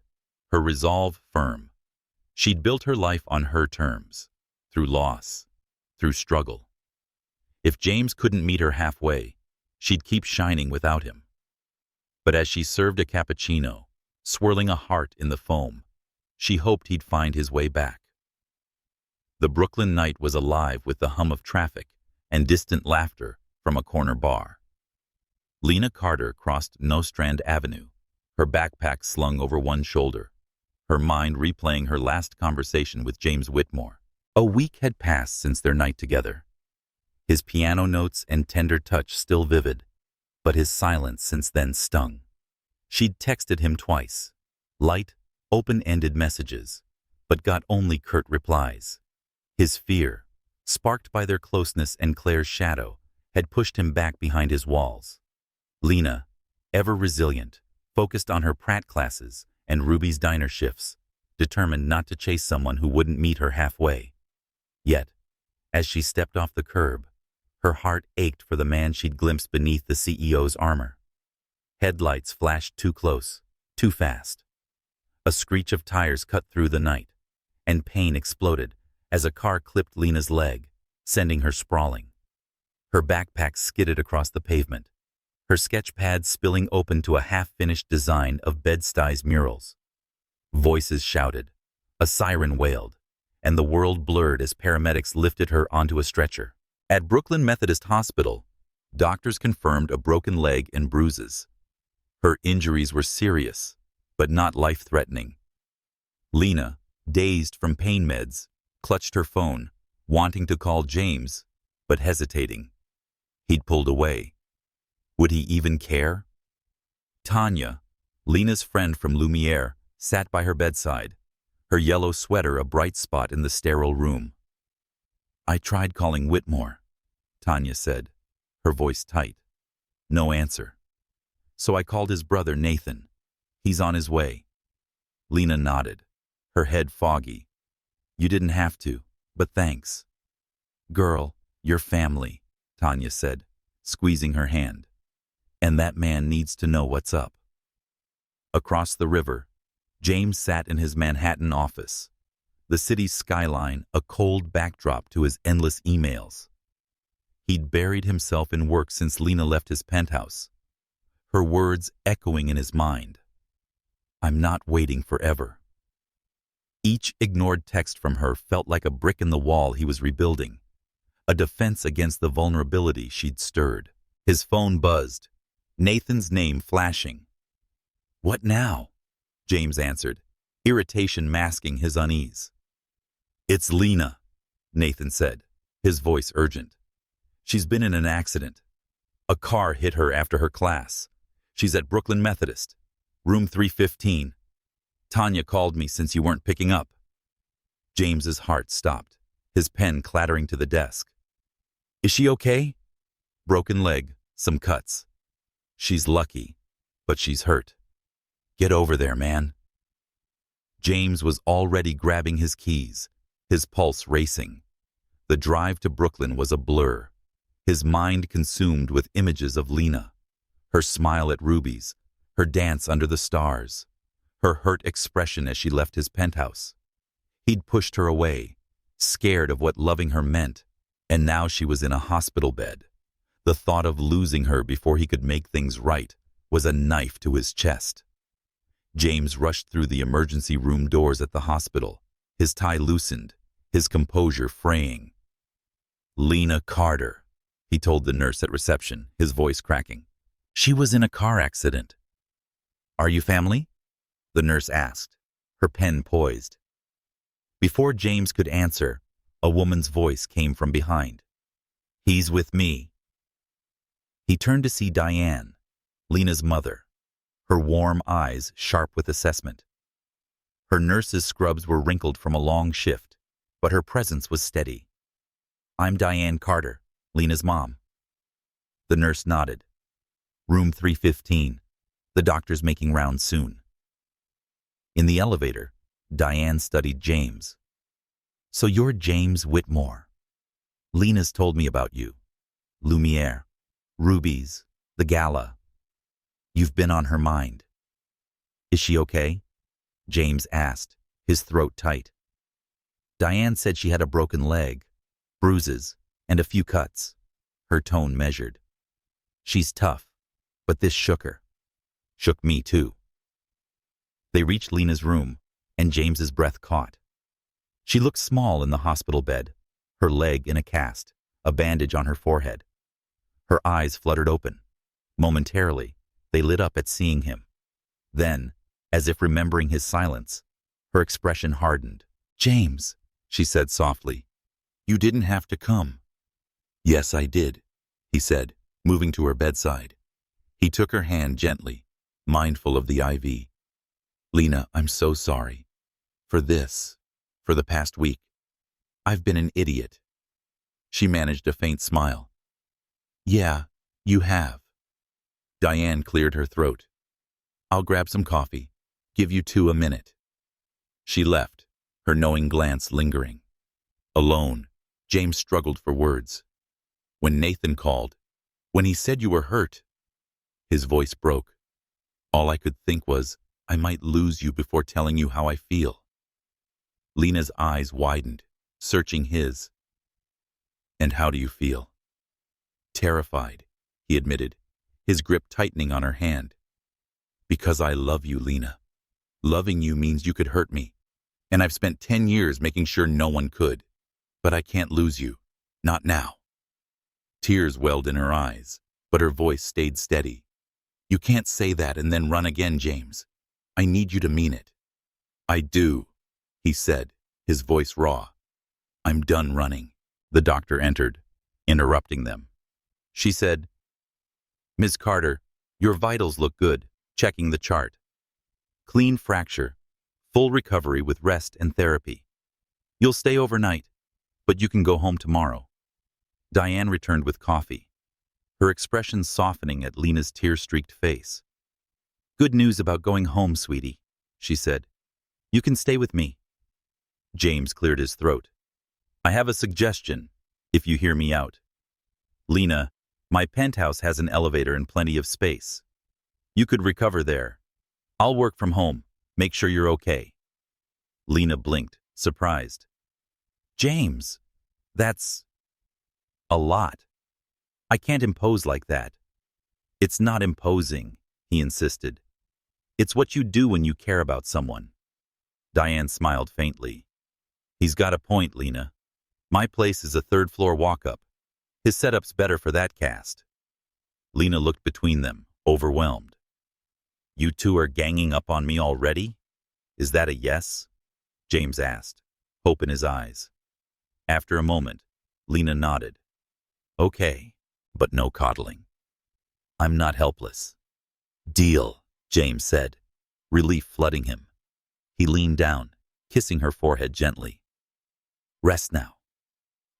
her resolve firm. She'd built her life on her terms, through loss, through struggle. If James couldn't meet her halfway, she'd keep shining without him. But as she served a cappuccino, swirling a heart in the foam, she hoped he'd find his way back. The Brooklyn night was alive with the hum of traffic and distant laughter from a corner bar. Lena Carter crossed Nostrand Avenue, her backpack slung over one shoulder, her mind replaying her last conversation with James Whitmore. A week had passed since their night together. His piano notes and tender touch still vivid, but his silence since then stung. She'd texted him twice, light, open-ended messages, but got only curt replies. His fear, sparked by their closeness and Claire's shadow, had pushed him back behind his walls. Lena, ever resilient, focused on her Pratt classes and Ruby's diner shifts, determined not to chase someone who wouldn't meet her halfway. Yet, as she stepped off the curb, her heart ached for the man she'd glimpsed beneath the CEO's armor. Headlights flashed too close, too fast. A screech of tires cut through the night, and pain exploded as a car clipped Lena's leg, sending her sprawling. Her backpack skidded across the pavement, her sketch pad spilling open to a half-finished design of Bed-Stuys murals. Voices shouted. A siren wailed, and the world blurred as paramedics lifted her onto a stretcher. At Brooklyn Methodist Hospital, doctors confirmed a broken leg and bruises. Her injuries were serious, but not life-threatening. Lena, dazed from pain meds, clutched her phone, wanting to call James, but hesitating. He'd pulled away. Would he even care? Tanya, Lena's friend from Lumiere, sat by her bedside, her yellow sweater a bright spot in the sterile room. "I tried calling Whitmore," Tanya said, her voice tight. No answer. "So I called his brother Nathan. He's on his way." Lena nodded, her head foggy. "You didn't have to, but thanks." "Girl, you're family," Tanya said, squeezing her hand. "And that man needs to know what's up." Across the river, James sat in his Manhattan office, the city's skyline a cold backdrop to his endless emails. He'd buried himself in work since Lena left his penthouse, her words echoing in his mind. "I'm not waiting forever." Each ignored text from her felt like a brick in the wall he was rebuilding, a defense against the vulnerability she'd stirred. His phone buzzed, Nathan's name flashing. "What now?" James answered, irritation masking his unease. "It's Lena," Nathan said, his voice urgent. "She's been in an accident. A car hit her after her class. She's at Brooklyn Methodist, room 315. Tanya called me since you weren't picking up." James's heart stopped, his pen clattering to the desk. "Is she okay?" "Broken leg, some cuts. She's lucky, but she's hurt. Get over there, man." James was already grabbing his keys, his pulse racing. The drive to Brooklyn was a blur, his mind consumed with images of Lena, her smile at Ruby's, her dance under the stars, her hurt expression as she left his penthouse. He'd pushed her away, scared of what loving her meant, and now she was in a hospital bed. The thought of losing her before he could make things right was a knife to his chest. James rushed through the emergency room doors at the hospital, his tie loosened, his composure fraying. "Lena Carter," he told the nurse at reception, his voice cracking. "She was in a car accident." "Are you family?" the nurse asked, her pen poised. Before James could answer, a woman's voice came from behind. "He's with me." He turned to see Diane, Lena's mother, her warm eyes sharp with assessment. Her nurse's scrubs were wrinkled from a long shift, but her presence was steady. "I'm Diane Carter, Lena's mom." The nurse nodded. "Room 315. The doctor's making rounds soon." In the elevator, Diane studied James. "So you're James Whitmore. Lena's told me about you. Lumiere, Ruby's, the gala. You've been on her mind." "Is she okay?" James asked, his throat tight. Diane said she had a broken leg, bruises, and a few cuts, her tone measured. "She's tough, but this shook her. Shook me too." They reached Lena's room, and James's breath caught. She looked small in the hospital bed, her leg in a cast, a bandage on her forehead. Her eyes fluttered open. Momentarily, they lit up at seeing him. Then, as if remembering his silence, her expression hardened. "James," she said softly, "you didn't have to come." "Yes, I did," he said, moving to her bedside. He took her hand gently, mindful of the IV. "Lena, I'm so sorry. For this, for the past week. I've been an idiot." She managed a faint smile. "Yeah, you have." Diane cleared her throat. "I'll grab some coffee. Give you two a minute." She left, her knowing glance lingering. Alone, James struggled for words. When Nathan called, when he said you were hurt, his voice broke. All I could think was, I might lose you before telling you how I feel. Lena's eyes widened, searching his. "And how do you feel?" "Terrified," he admitted, his grip tightening on her hand. "Because I love you, Lena. Loving you means you could hurt me, and I've spent 10 years making sure no one could. But I can't lose you. Not now. Tears welled in her eyes, but her voice stayed steady. You can't say that and then run again, James. I need you to mean it. I do, he said, his voice raw. I'm done running. The doctor entered, interrupting them. She said, Ms. Carter, your vitals look good, checking the chart. Clean fracture, full recovery with rest and therapy. You'll stay overnight, but you can go home tomorrow. Diane returned with coffee, her expression softening at Lena's tear-streaked face. Good news about going home, sweetie, she said. You can stay with me. James cleared his throat. I have a suggestion, if you hear me out. Lena, my penthouse has an elevator and plenty of space. You could recover there. I'll work from home. Make sure you're okay. Lena blinked, surprised. James, that's a lot. I can't impose like that. It's not imposing, he insisted. It's what you do when you care about someone. Diane smiled faintly. He's got a point, Lena. My place is a third-floor walk-up. His setup's better for that cast. Lena looked between them, overwhelmed. You two are ganging up on me already? Is that a yes? James asked, hope in his eyes. After a moment, Lena nodded. Okay, but no coddling. I'm not helpless. Deal, James said, relief flooding him. He leaned down, kissing her forehead gently. Rest now.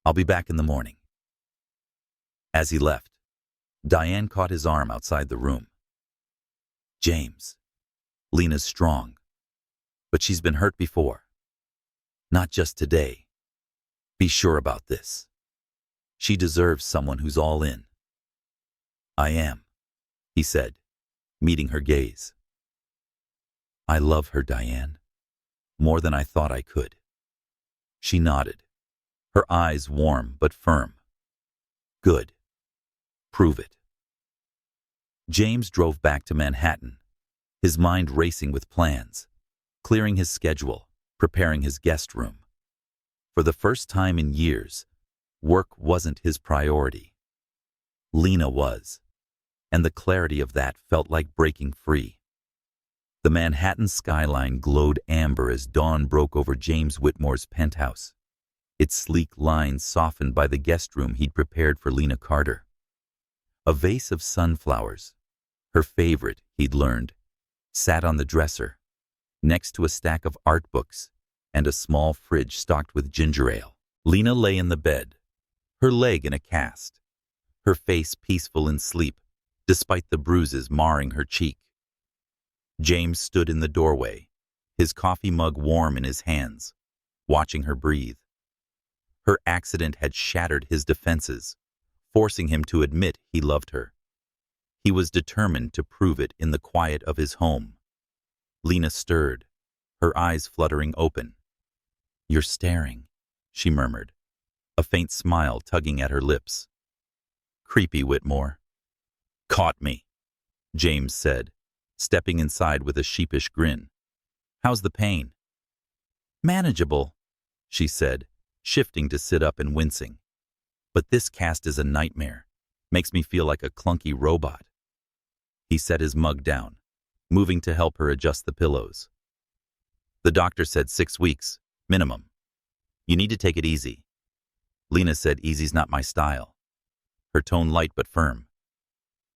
I'll be back in the morning. As he left, Diane caught his arm outside the room. James, Lena's strong, but she's been hurt before. Not just today. Be sure about this. She deserves someone who's all in. I am, he said, meeting her gaze. I love her, Diane, more than I thought I could. She nodded, her eyes warm but firm. Good. Prove it. James drove back to Manhattan, his mind racing with plans, clearing his schedule, preparing his guest room. For the first time in years, work wasn't his priority. Lena was, and the clarity of that felt like breaking free. The Manhattan skyline glowed amber as dawn broke over James Whitmore's penthouse, its sleek lines softened by the guest room he'd prepared for Lena Carter. A vase of sunflowers, her favorite, he'd learned, sat on the dresser, next to a stack of art books and a small fridge stocked with ginger ale. Lena lay in the bed, her leg in a cast, her face peaceful in sleep, despite the bruises marring her cheek. James stood in the doorway, his coffee mug warm in his hands, watching her breathe. Her accident had shattered his defenses, forcing him to admit he loved her. He was determined to prove it in the quiet of his home. Lena stirred, her eyes fluttering open. You're staring, she murmured, a faint smile tugging at her lips. Creepy, Whitmore. Caught me, James said, stepping inside with a sheepish grin. How's the pain? Manageable, she said, shifting to sit up and wincing. But this cast is a nightmare. Makes me feel like a clunky robot. He set his mug down, moving to help her adjust the pillows. The doctor said 6 weeks, minimum. You need to take it easy. Lena said easy's not my style. Her tone light but firm.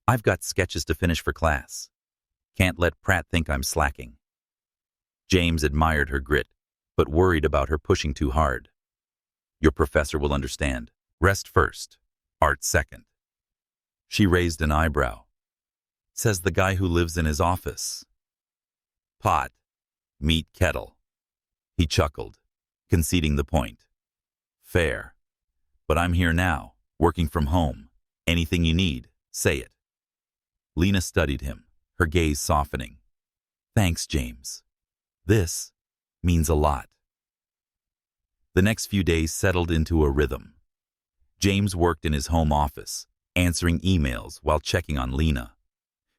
I've got sketches to finish for class. Can't let Pratt think I'm slacking. James admired her grit, but worried about her pushing too hard. Your professor will understand. Rest first, art second. She raised an eyebrow. Says the guy who lives in his office. Pot, meet kettle. He chuckled, conceding the point. Fair. But I'm here now, working from home. Anything you need, say it. Lena studied him, her gaze softening. Thanks, James. This means a lot. The next few days settled into a rhythm. James worked in his home office, answering emails while checking on Lena.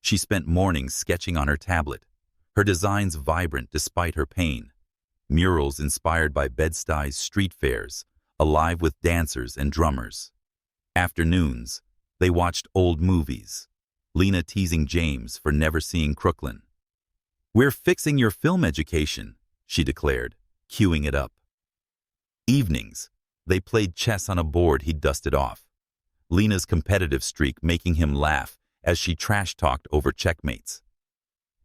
She spent mornings sketching on her tablet, her designs vibrant despite her pain, murals inspired by Bed-Stuy's street fairs, alive with dancers and drummers. Afternoons, they watched old movies, Lena teasing James for never seeing Crooklyn. "We're fixing your film education," she declared, cueing it up. Evenings, they played chess on a board he'd dusted off, Lena's competitive streak making him laugh as she trash-talked over checkmates.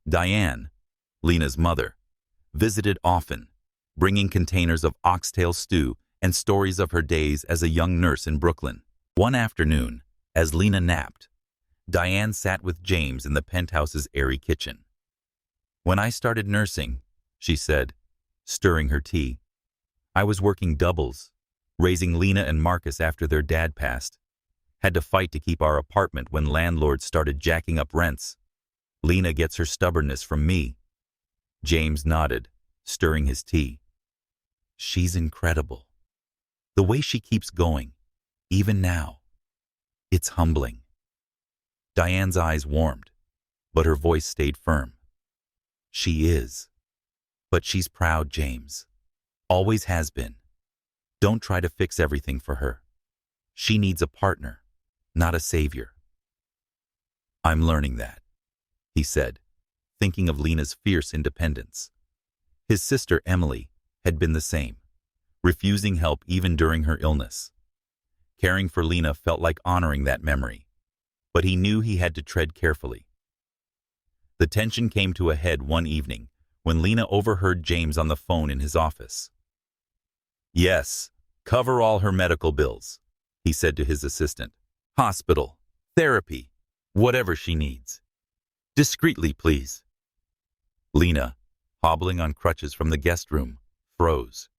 Diane, Lena's mother, visited often, bringing containers of oxtail stew and stories of her days as a young nurse in Brooklyn. One afternoon, as Lena napped, Diane sat with James in the penthouse's airy kitchen. "When I started nursing," she said, stirring her tea, "I was working doubles, raising Lena and Marcus after their dad passed. Had to fight to keep our apartment when landlords started jacking up rents. Lena gets her stubbornness from me." James nodded, stirring his tea. "She's incredible. The way she keeps going, even now. It's humbling." Diane's eyes warmed, but her voice stayed firm. "She is. But she's proud, James. Always has been. Don't try to fix everything for her. She needs a partner, not a savior." "I'm learning that," he said, thinking of Lena's fierce independence. His sister Emily had been the same, refusing help even during her illness. Caring for Lena felt like honoring that memory, but he knew he had to tread carefully. The tension came to a head one evening when Lena overheard James on the phone in his office. "Yes, cover all her medical bills," he said to his assistant. "Hospital, therapy, whatever she needs. Discreetly, please." Lena, hobbling on crutches from the guest room, froze.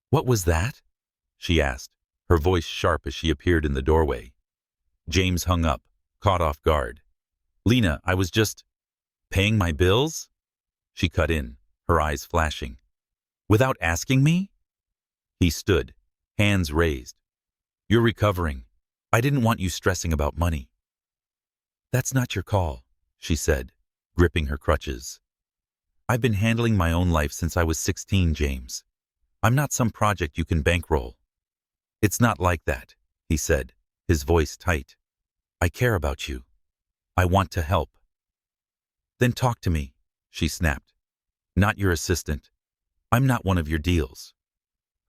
"What was that?" she asked, her voice sharp as she appeared in the doorway. James hung up, caught off guard. "Lena, I was just paying my bills?" She cut in, her eyes flashing. "Without asking me?" He stood, hands raised. "You're recovering. I didn't want you stressing about money." "That's not your call," she said, gripping her crutches. "I've been handling my own life since I was 16, James. I'm not some project you can bankroll." "It's not like that," he said, his voice tight. "I care about you. I want to help." "Then talk to me," she snapped. "Not your assistant. I'm not one of your deals."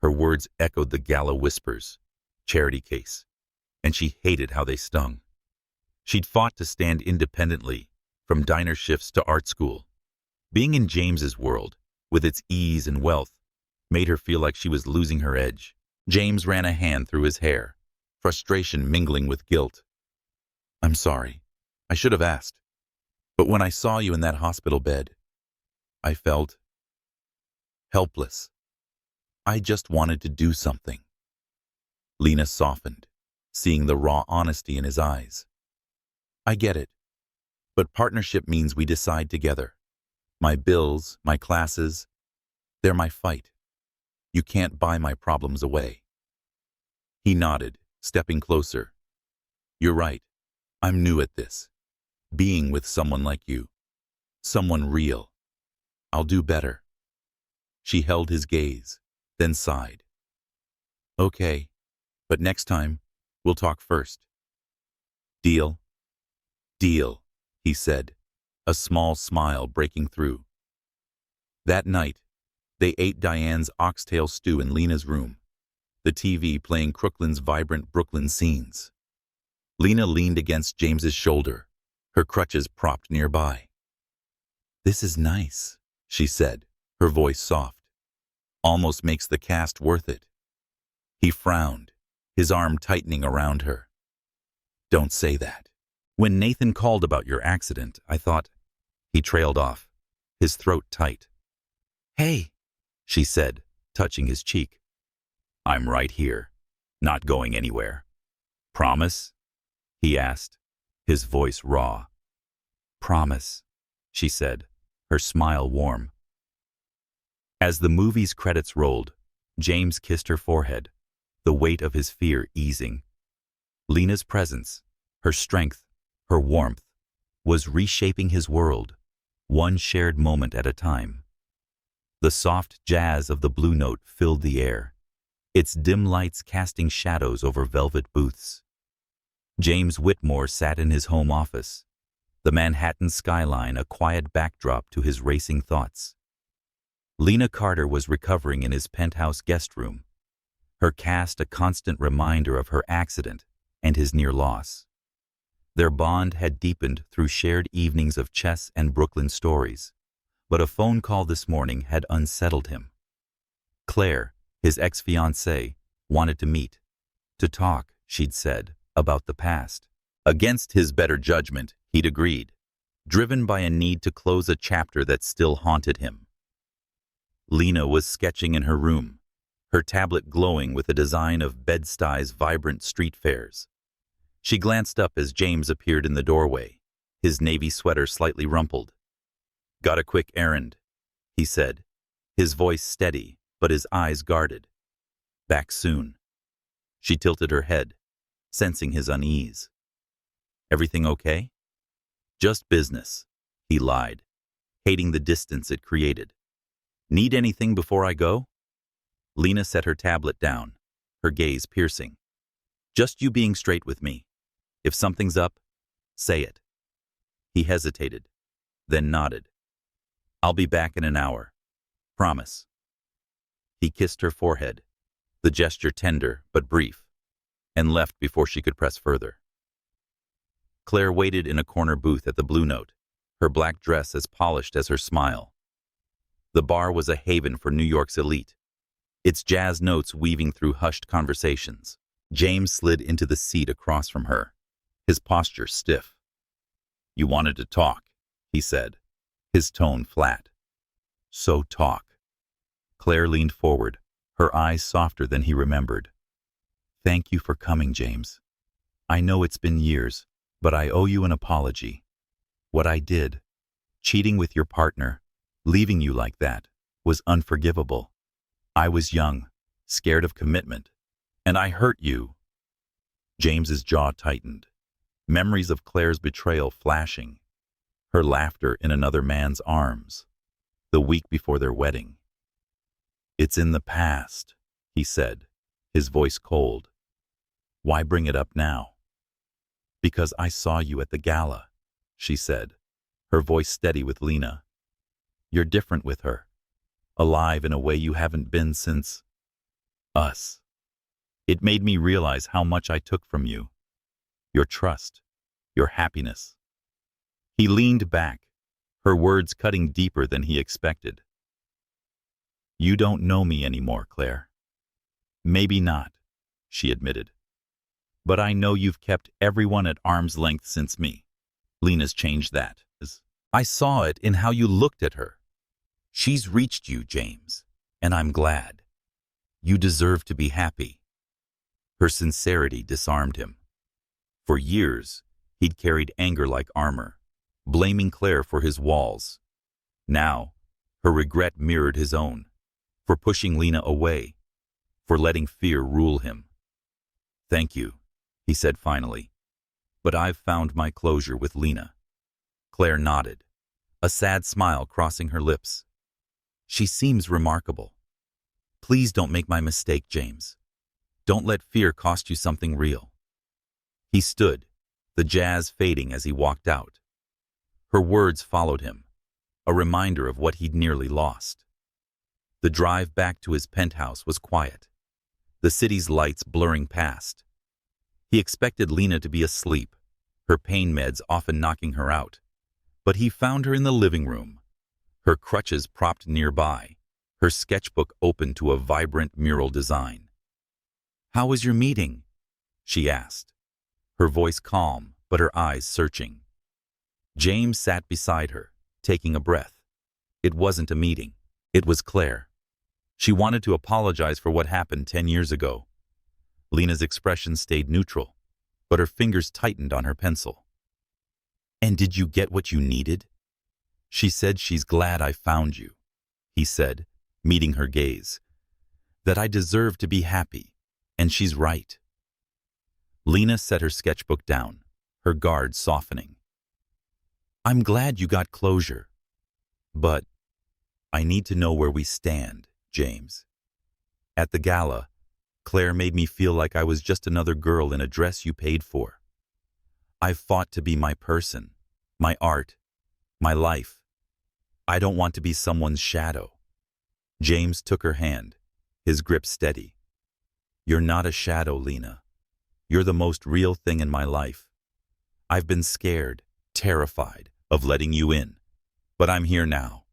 Her words echoed the gala whispers, charity case, and she hated how they stung. She'd fought to stand independently, from diner shifts to art school. Being in James's world, with its ease and wealth, made her feel like she was losing her edge. James ran a hand through his hair, frustration mingling with guilt. "I'm sorry. I should have asked. But when I saw you in that hospital bed, I felt helpless. I just wanted to do something." Lena softened, seeing the raw honesty in his eyes. "I get it. But partnership means we decide together. My bills, my classes, they're my fight. You can't buy my problems away." He nodded, stepping closer. "You're right. I'm new at this. Being with someone like you. Someone real. I'll do better." She held his gaze, then sighed. "Okay, but next time, we'll talk first." "Deal?" "Deal," he said, a small smile breaking through. That night, they ate Diane's oxtail stew in Lena's room, the TV playing Crooklyn's vibrant Brooklyn scenes. Lena leaned against James's shoulder, her crutches propped nearby. "This is nice," she said, her voice soft. "Almost makes the cast worth it." He frowned, his arm tightening around her. "Don't say that. When Nathan called about your accident, I thought—" He trailed off, his throat tight. "Hey," she said, touching his cheek. "I'm right here, not going anywhere. Promise?" he asked, his voice raw. "Promise," she said, her smile warm. As the movie's credits rolled, James kissed her forehead, the weight of his fear easing. Lena's presence, her strength, her warmth, was reshaping his world, one shared moment at a time. The soft jazz of the blue note filled the air, its dim lights casting shadows over velvet booths. James Whitmore sat in his home office, the Manhattan skyline a quiet backdrop to his racing thoughts. Lena Carter was recovering in his penthouse guest room, her cast a constant reminder of her accident and his near loss. Their bond had deepened through shared evenings of chess and Brooklyn stories, but a phone call this morning had unsettled him. Claire, his ex-fiancée, wanted to meet. To talk, she'd said, about the past. Against his better judgment, he'd agreed, driven by a need to close a chapter that still haunted him. Lena was sketching in her room, her tablet glowing with a design of Bed-Stuy's vibrant street fairs. She glanced up as James appeared in the doorway, his navy sweater slightly rumpled. "Got a quick errand," he said, his voice steady but his eyes guarded. "Back soon." She tilted her head, sensing his unease. "Everything okay?" "Just business," he lied, hating the distance it created. "Need anything before I go?" Lena set her tablet down, her gaze piercing. "Just you being straight with me. If something's up, say it." He hesitated, then nodded. "I'll be back in an hour. Promise." He kissed her forehead, the gesture tender but brief, and left before she could press further. Claire waited in a corner booth at the Blue Note, her black dress as polished as her smile. The bar was a haven for New York's elite, its jazz notes weaving through hushed conversations. James slid into the seat across from her, his posture stiff. "You wanted to talk," he said, his tone flat. "So talk." Claire leaned forward, her eyes softer than he remembered. "Thank you for coming, James. I know it's been years, but I owe you an apology. What I did, cheating with your partner, leaving you like that, was unforgivable. I was young, scared of commitment, and I hurt you." James's jaw tightened, memories of Claire's betrayal flashing, her laughter in another man's arms, the week before their wedding. "It's in the past," he said, his voice cold. "Why bring it up now?" "Because I saw you at the gala," she said, her voice steady with Lena. "You're different with her, alive in a way you haven't been since us. It made me realize how much I took from you. Your trust, your happiness." He leaned back, her words cutting deeper than he expected. "You don't know me anymore, Claire." "Maybe not," she admitted. "But I know you've kept everyone at arm's length since me." Lena's changed that. "I saw it in how you looked at her. She's reached you, James, and I'm glad. You deserve to be happy." Her sincerity disarmed him. For years, he'd carried anger like armor, blaming Claire for his walls. Now, her regret mirrored his own, for pushing Lena away, for letting fear rule him. "Thank you," he said finally, "but I've found my closure with Lena." Claire nodded, a sad smile crossing her lips. "She seems remarkable. Please don't make my mistake, James. Don't let fear cost you something real." He stood, the jazz fading as he walked out. Her words followed him, a reminder of what he'd nearly lost. The drive back to his penthouse was quiet, the city's lights blurring past. He expected Lena to be asleep, her pain meds often knocking her out, but he found her in the living room, her crutches propped nearby, her sketchbook open to a vibrant mural design. "How was your meeting?" she asked, her voice calm but her eyes searching. James sat beside her, taking a breath. It wasn't a meeting. It was Claire. She wanted to apologize for what happened 10 years ago. Lena's expression stayed neutral, but her fingers tightened on her pencil. "And did you get what you needed?" "She said she's glad I found you," he said, meeting her gaze. "That I deserve to be happy, and she's right." Lena set her sketchbook down, her guard softening. "I'm glad you got closure," But I need to know where we stand, James. At the gala, Claire made me feel like I was just another girl in a dress you paid for. I've fought to be my person, my art, my life. I don't want to be someone's shadow. James took her hand, his grip steady. You're not a shadow, Lena. You're the most real thing in my life. I've been scared, terrified of letting you in, but I'm here now.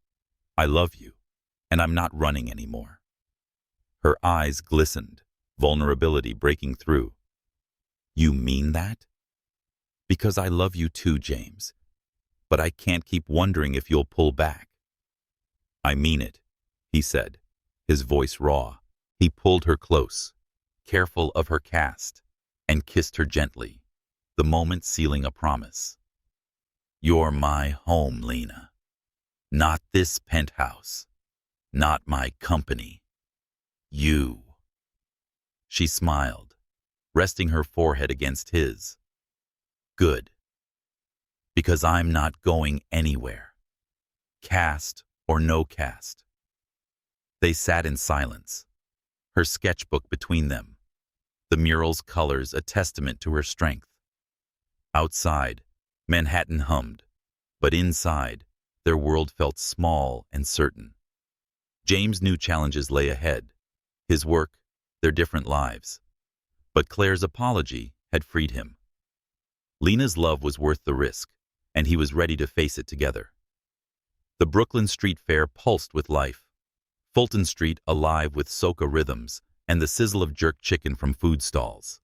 I love you, and I'm not running anymore. Her eyes glistened, vulnerability breaking through. You mean that? Because I love you too, James, but I can't keep wondering if you'll pull back. I mean it, he said, his voice raw. He pulled her close, careful of her cast, and kissed her gently, the moment sealing a promise. You're my home, Lena. Not this penthouse. Not my company. You. She smiled, resting her forehead against his. Good. Because I'm not going anywhere. Cast or no cast. They sat in silence, her sketchbook between them, the mural's colors a testament to her strength. Outside, Manhattan hummed, but inside, their world felt small and certain. James' new challenges lay ahead, his work, their different lives. But Claire's apology had freed him. Lena's love was worth the risk, and he was ready to face it together. The Brooklyn Street Fair pulsed with life, Fulton Street alive with soca rhythms and the sizzle of jerk chicken from food stalls.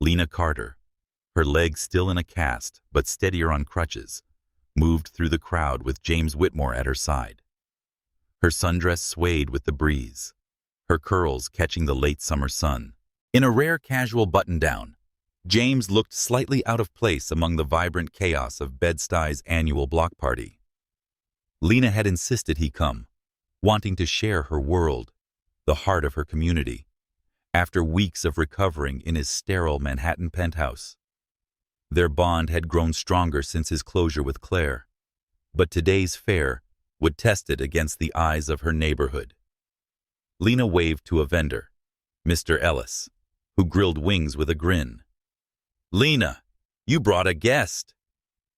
Lena Carter, her legs still in a cast but steadier on crutches, moved through the crowd with James Whitmore at her side. Her sundress swayed with the breeze, her curls catching the late summer sun. In a rare casual button-down, James looked slightly out of place among the vibrant chaos of Bed-Stuy's annual block party. Lena had insisted he come, wanting to share her world, the heart of her community, after weeks of recovering in his sterile Manhattan penthouse. Their bond had grown stronger since his closure with Claire, but today's fair would test it against the eyes of her neighborhood. Lena waved to a vendor, Mr. Ellis, who grilled wings with a grin. "Lena, you brought a guest,"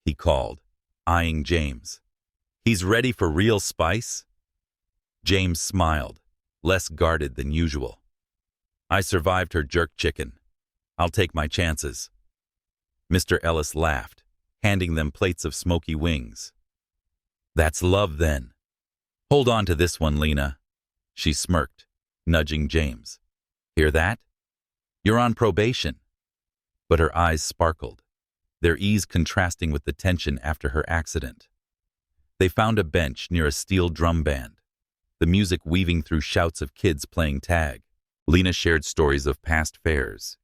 he called, eyeing James. "He's ready for real spice?" James smiled, less guarded than usual. "I survived her jerk chicken. I'll take my chances." Mr. Ellis laughed, handing them plates of smoky wings. "That's love, then. Hold on to this one, Lena." She smirked, nudging James. "Hear that? You're on probation." But her eyes sparkled, their ease contrasting with the tension after her accident. They found a bench near a steel drum band, the music weaving through shouts of kids playing tag. Lena shared stories of past fairs,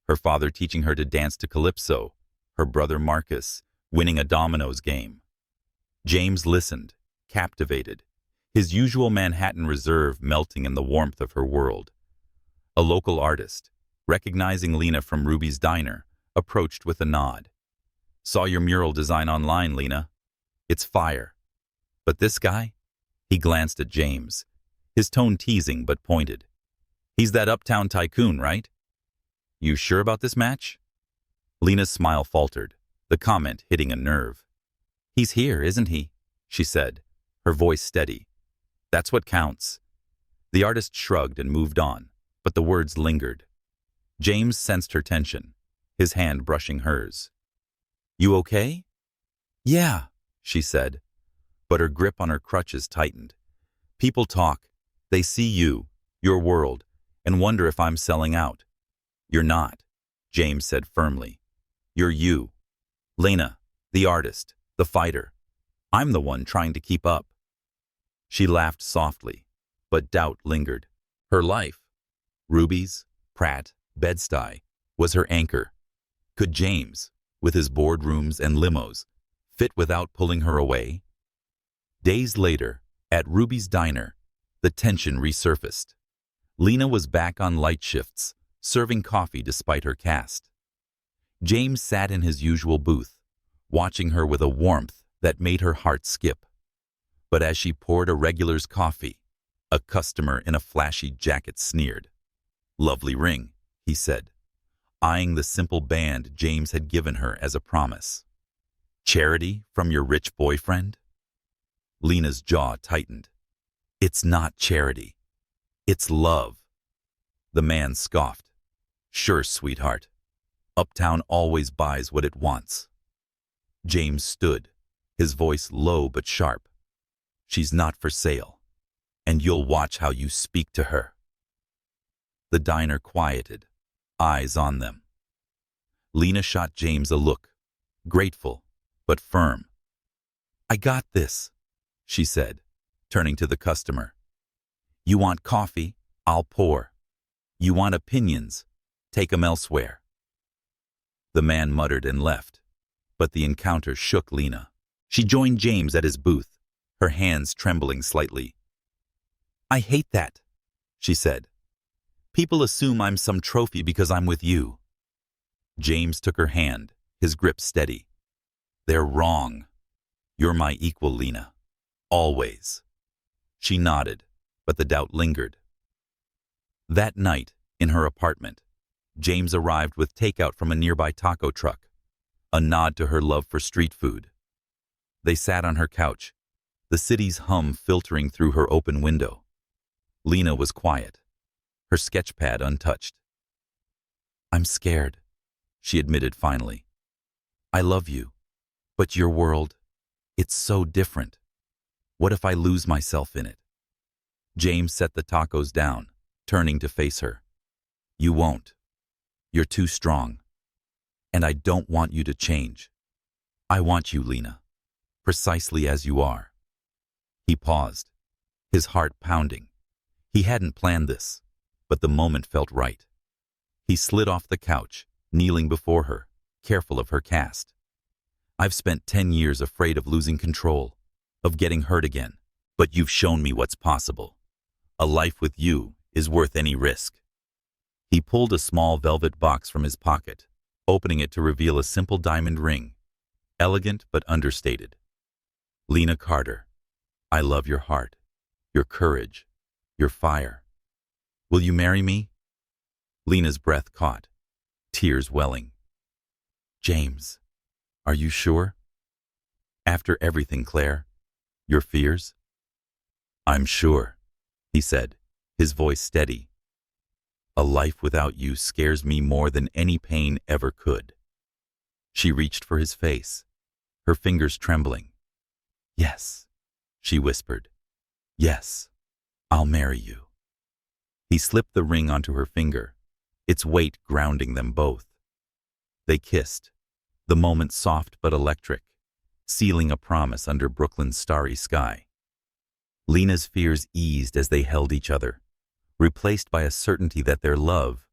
her father teaching her to dance to calypso, her brother Marcus winning a dominoes game. James listened, captivated, his usual Manhattan reserve melting in the warmth of her world. A local artist, recognizing Lena from Ruby's Diner, approached with a nod. "Saw your mural design online, Lena. It's fire. But this guy?" He glanced at James, his tone teasing but pointed. "He's that uptown tycoon, right? You sure about this match?" Lena's smile faltered, the comment hitting a nerve. "He's here, isn't he?" she said, her voice steady. "That's what counts." The artist shrugged and moved on, but the words lingered. James sensed her tension, his hand brushing hers. "You okay?" "Yeah," she said, but her grip on her crutches tightened. "People talk. They see you, your world, and wonder if I'm selling out." "You're not," James said firmly. "You're you. Lena, the artist, the fighter. I'm the one trying to keep up." She laughed softly, but doubt lingered. Her life, Ruby's, Pratt, Bed-Stuy, was her anchor. Could James, with his boardrooms and limos, fit without pulling her away? Days later, at Ruby's Diner, the tension resurfaced. Lena was back on light shifts, serving coffee despite her cast. James sat in his usual booth, watching her with a warmth that made her heart skip. But as she poured a regular's coffee, a customer in a flashy jacket sneered. "Lovely ring," he said, eyeing the simple band James had given her as a promise. "Charity from your rich boyfriend?" Lena's jaw tightened. "It's not charity. It's love." The man scoffed. "Sure, sweetheart. Uptown always buys what it wants." James stood, his voice low but sharp. "She's not for sale, and you'll watch how you speak to her." The diner quieted, eyes on them. Lena shot James a look, grateful but firm. "I got this," she said, turning to the customer. "You want coffee? I'll pour. You want opinions? Take 'em elsewhere." The man muttered and left, but the encounter shook Lena. She joined James at his booth, her hands trembling slightly. "I hate that," she said. "People assume I'm some trophy because I'm with you." James took her hand, his grip steady. "They're wrong. You're my equal, Lena. Always." She nodded, but the doubt lingered. That night, in her apartment, James arrived with takeout from a nearby taco truck, a nod to her love for street food. They sat on her couch, the city's hum filtering through her open window. Lena was quiet, her sketchpad untouched. "I'm scared," she admitted finally. "I love you, but your world, it's so different. What if I lose myself in it?" James set the tacos down, turning to face her. "You won't. You're too strong. And I don't want you to change. I want you, Lena, precisely as you are." He paused, his heart pounding. He hadn't planned this, but the moment felt right. He slid off the couch, kneeling before her, careful of her cast. "I've spent 10 years afraid of losing control, of getting hurt again, but you've shown me what's possible. A life with you is worth any risk." He pulled a small velvet box from his pocket, opening it to reveal a simple diamond ring, elegant but understated. "Lena Carter, I love your heart, your courage, your fire. Will you marry me?" Lena's breath caught, tears welling. "James, are you sure? After everything, Claire, your fears?" "I'm sure," he said, his voice steady. "A life without you scares me more than any pain ever could." She reached for his face, her fingers trembling. "Yes," she whispered. "Yes, I'll marry you." He slipped the ring onto her finger, its weight grounding them both. They kissed, the moment soft but electric, sealing a promise under Brooklyn's starry sky. Lena's fears eased as they held each other, replaced by a certainty that their love,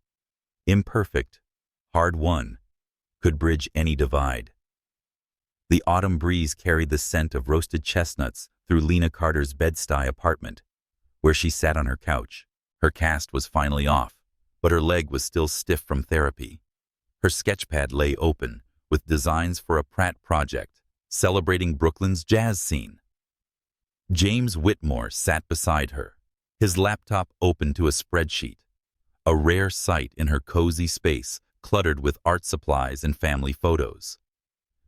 imperfect, hard-won, could bridge any divide. The autumn breeze carried the scent of roasted chestnuts through Lena Carter's Bed-Stuy apartment, where she sat on her couch. Her cast was finally off, but her leg was still stiff from therapy. Her sketchpad lay open, with designs for a Pratt project, celebrating Brooklyn's jazz scene. James Whitmore sat beside her, his laptop open to a spreadsheet, a rare sight in her cozy space cluttered with art supplies and family photos.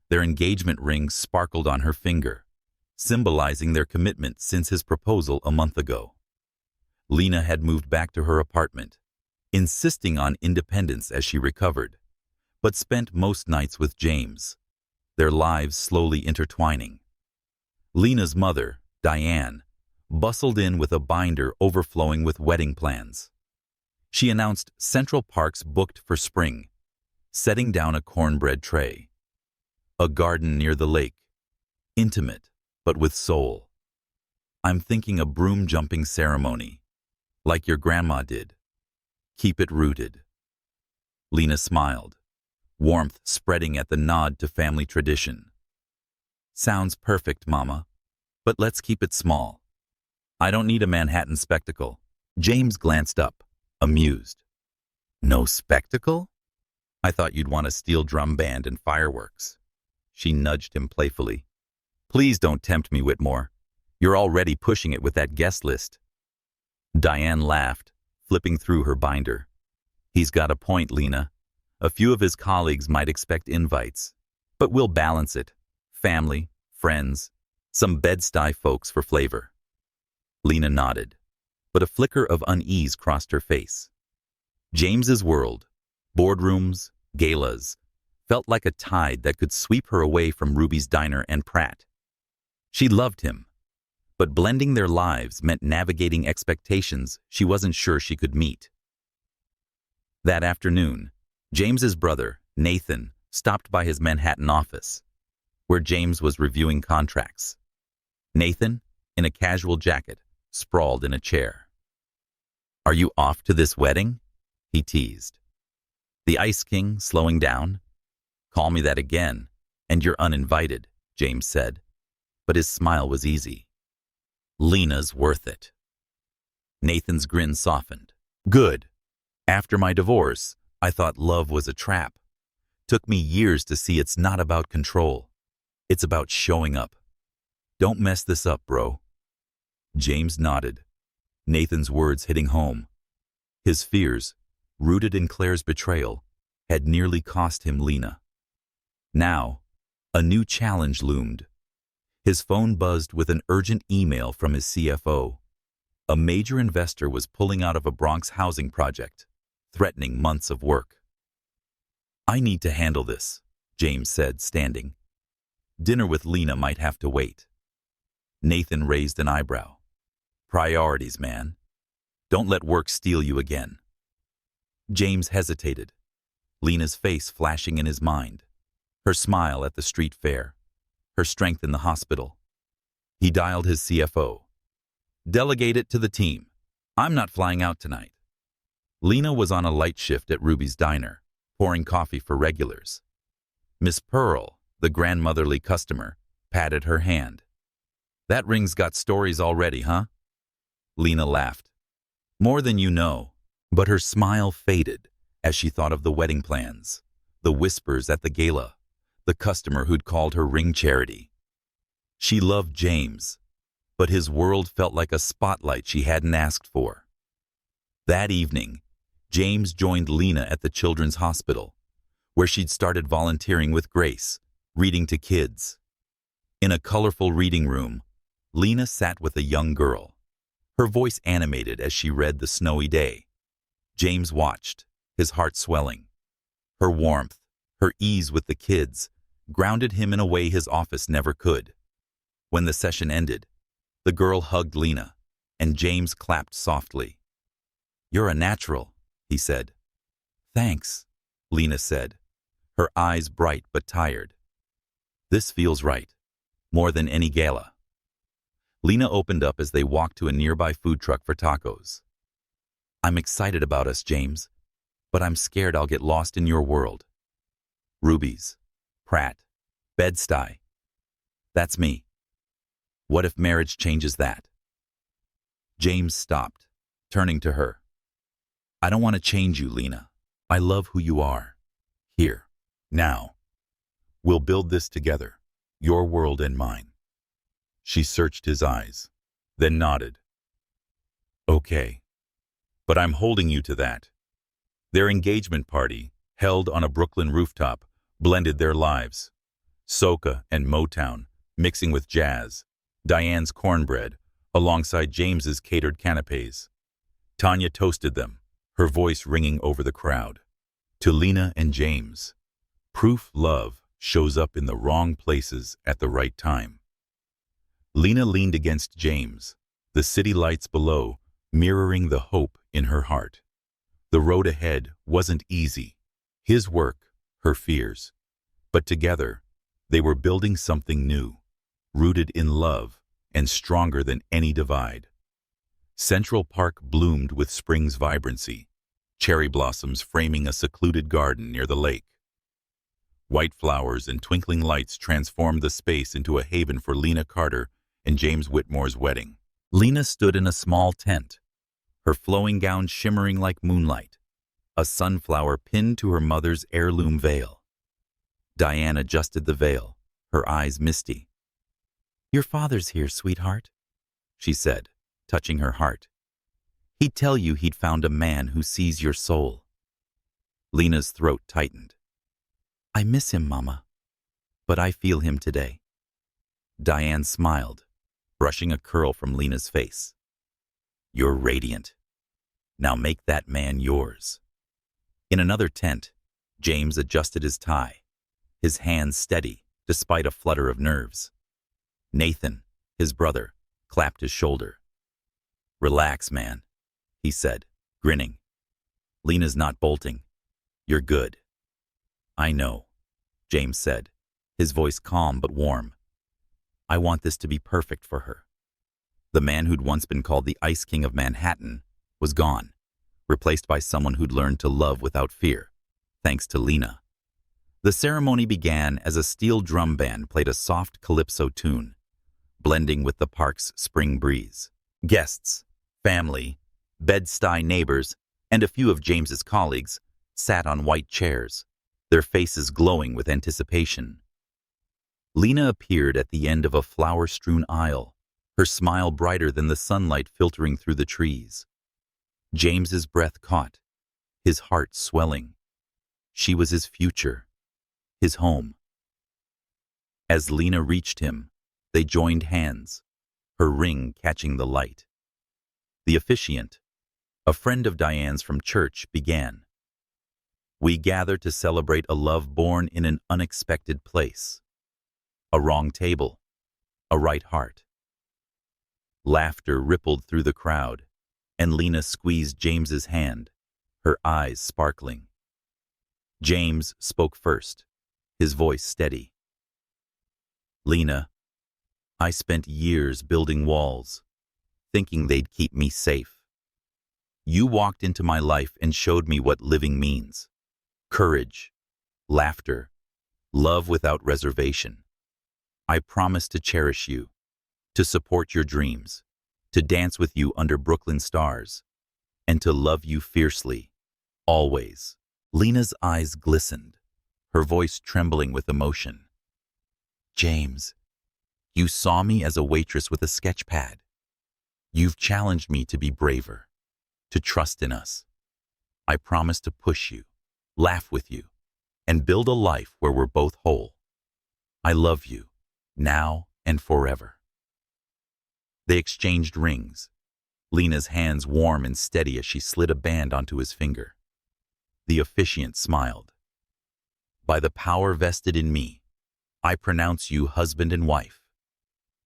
Their engagement ring sparkled on her finger, symbolizing their commitment since his proposal a month ago. Lena had moved back to her apartment, insisting on independence as she recovered, but spent most nights with James, their lives slowly intertwining. Lena's mother, Diane, bustled in with a binder overflowing with wedding plans. She announced Central Parks booked for spring, setting down a cornbread tray. A garden near the lake, intimate but with soul. "I'm thinking a broom jumping ceremony, like your grandma did. Keep it rooted." Lena smiled, warmth spreading at the nod to family tradition. "Sounds perfect, Mama, but let's keep it small. I don't need a Manhattan spectacle." James glanced up, amused. "No spectacle? I thought you'd want a steel drum band and fireworks." She nudged him playfully. "Please don't tempt me, Whitmore. You're already pushing it with that guest list. Diane laughed, flipping through her binder. He's got a point, Lena. A few of his colleagues might expect invites, but we'll balance it. Family, friends, some Bed-Stuy folks for flavor. Lena nodded, but a flicker of unease crossed her face. James's world, boardrooms, galas, felt like a tide that could sweep her away from Ruby's diner and Pratt. She loved him, but blending their lives meant navigating expectations she wasn't sure she could meet. That afternoon, James's brother, Nathan, stopped by his Manhattan office, where James was reviewing contracts. Nathan, in a casual jacket, sprawled in a chair. "Are you off to this wedding?" he teased. The Ice King slowing down? "Call me that again, and you're uninvited," James said, but his smile was easy. "Lena's worth it." Nathan's grin softened. "Good. After my divorce, I thought love was a trap. Took me years to see it's not about control. It's about showing up. Don't mess this up, bro." James nodded, Nathan's words hitting home. His fears, rooted in Claire's betrayal, had nearly cost him Lena. Now, a new challenge loomed. His phone buzzed with an urgent email from his CFO. A major investor was pulling out of a Bronx housing project, threatening months of work. "I need to handle this," James said, standing. "Dinner with Lena might have to wait." Nathan raised an eyebrow. "Priorities, man. Don't let work steal you again." James hesitated, Lena's face flashing in his mind, her smile at the street fair, her strength in the hospital. He dialed his CFO. "Delegate it to the team. I'm not flying out tonight." Lena was on a light shift at Ruby's diner, pouring coffee for regulars. Miss Pearl, the grandmotherly customer, patted her hand. "That ring's got stories already, huh?" Lena laughed. "More than you know," but her smile faded as she thought of the wedding plans, the whispers at the gala, the customer who'd called her ring charity. She loved James, but his world felt like a spotlight she hadn't asked for. That evening, James joined Lena at the Children's Hospital, where she'd started volunteering with Grace, reading to kids. In a colorful reading room, Lena sat with a young girl, her voice animated as she read The Snowy Day. James watched, his heart swelling. Her warmth, her ease with the kids, grounded him in a way his office never could. When the session ended, the girl hugged Lena, and James clapped softly. "You're a natural," he said. "Thanks," Lena said, her eyes bright but tired. "This feels right, more than any gala." Lena opened up as they walked to a nearby food truck for tacos. "I'm excited about us, James, but I'm scared I'll get lost in your world. Ruby's, Pratt, Bed-Stuy. That's me. What if marriage changes that?" James stopped, turning to her. "I don't want to change you, Lena. I love who you are. Here, now. We'll build this together, your world and mine." She searched his eyes, then nodded. "Okay, but I'm holding you to that." Their engagement party, held on a Brooklyn rooftop, blended their lives. Soca and Motown, mixing with jazz, Diane's cornbread, alongside James's catered canapes. Tanya toasted them, her voice ringing over the crowd. To Lena and James, proof love shows up in the wrong places at the right time. Lena leaned against James, the city lights below mirroring the hope in her heart. The road ahead wasn't easy, his work, her fears. But together, they were building something new, rooted in love and stronger than any divide. Central Park bloomed with spring's vibrancy, cherry blossoms framing a secluded garden near the lake. White flowers and twinkling lights transformed the space into a haven for Lena Carter and James Whitmore's wedding. Lena stood in a small tent, her flowing gown shimmering like moonlight, a sunflower pinned to her mother's heirloom veil. Diane adjusted the veil, her eyes misty. "Your father's here, sweetheart," she said, touching her heart. He'd tell you he'd found a man who sees your soul. Lena's throat tightened. I miss him, Mama, but I feel him today. Diane smiled, brushing a curl from Lena's face. You're radiant. Now make that man yours. In another tent, James adjusted his tie, his hands steady despite a flutter of nerves. Nathan, his brother, clapped his shoulder. Relax, man, he said, grinning. Lena's not bolting. You're good. I know, James said, his voice calm but warm. I want this to be perfect for her. The man who'd once been called the Ice King of Manhattan was gone, replaced by someone who'd learned to love without fear, thanks to Lena. The ceremony began as a steel drum band played a soft calypso tune, blending with the park's spring breeze. Guests, family, Bed-Stuy neighbors, and a few of James's colleagues sat on white chairs, their faces glowing with anticipation. Lena appeared at the end of a flower-strewn aisle, her smile brighter than the sunlight filtering through the trees. James's breath caught, his heart swelling. She was his future, his home. As Lena reached him, they joined hands, her ring catching the light. The officiant, a friend of Diane's from church, began. We gather to celebrate a love born in an unexpected place. A wrong table, a right heart. Laughter rippled through the crowd, and Lena squeezed James's hand, her eyes sparkling. James spoke first, his voice steady. Lena, I spent years building walls, thinking they'd keep me safe. You walked into my life and showed me what living means. Courage, laughter, love without reservation. I promise to cherish you, to support your dreams, to dance with you under Brooklyn stars, and to love you fiercely, always. Lena's eyes glistened, her voice trembling with emotion. James, you saw me as a waitress with a sketch pad. You've challenged me to be braver, to trust in us. I promise to push you, laugh with you, and build a life where we're both whole. I love you, now and forever. They exchanged rings, Lena's hands warm and steady as she slid a band onto his finger. The officiant smiled. By the power vested in me, I pronounce you husband and wife.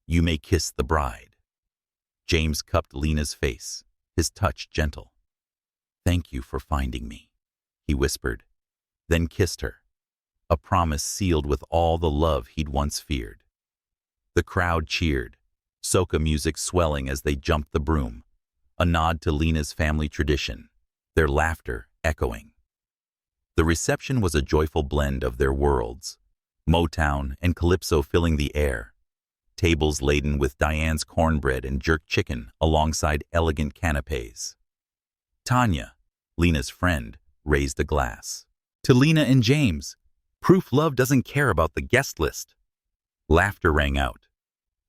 You may kiss the bride. James cupped Lena's face, his touch gentle. Thank you for finding me, he whispered, then kissed her, a promise sealed with all the love he'd once feared. The crowd cheered, soca music swelling as they jumped the broom, a nod to Lena's family tradition, their laughter echoing. The reception was a joyful blend of their worlds, Motown and calypso filling the air, tables laden with Diane's cornbread and jerk chicken alongside elegant canapes. Tanya, Lena's friend, raised a glass. To Lena and James, proof love doesn't care about the guest list. Laughter rang out,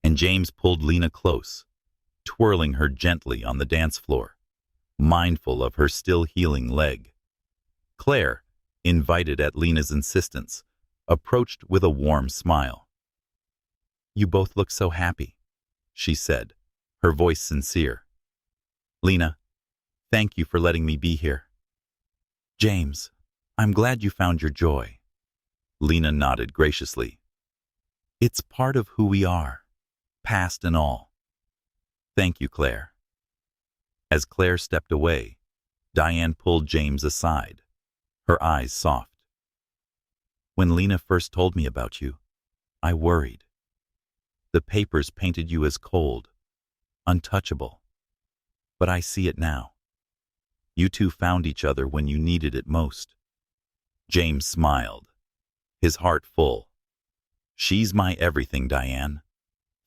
and James pulled Lena close, twirling her gently on the dance floor, mindful of her still healing leg. Claire, invited at Lena's insistence, approached with a warm smile. You both look so happy, she said, her voice sincere. Lena, thank you for letting me be here. James, I'm glad you found your joy. Lena nodded graciously. It's part of who we are, past and all. Thank you, Claire. As Claire stepped away, Diane pulled James aside, her eyes soft. When Lena first told me about you, I worried. The papers painted you as cold, untouchable. But I see it now. You two found each other when you needed it most. James smiled, his heart full. She's my everything, Diane.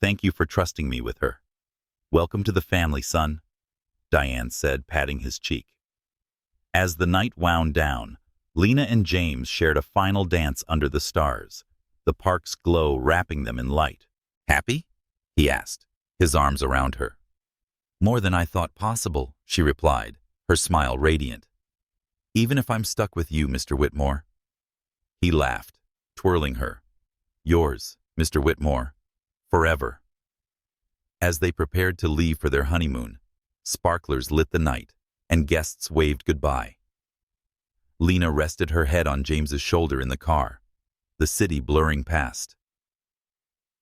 Thank you for trusting me with her. Welcome to the family, son, Diane said, patting his cheek. As the night wound down, Lena and James shared a final dance under the stars, the park's glow wrapping them in light. Happy? He asked, his arms around her. More than I thought possible, she replied, her smile radiant. Even if I'm stuck with you, Mr. Whitmore. He laughed, twirling her. Yours, Mr. Whitmore, forever. As they prepared to leave for their honeymoon, sparklers lit the night, and guests waved goodbye. Lena rested her head on James's shoulder in the car, the city blurring past.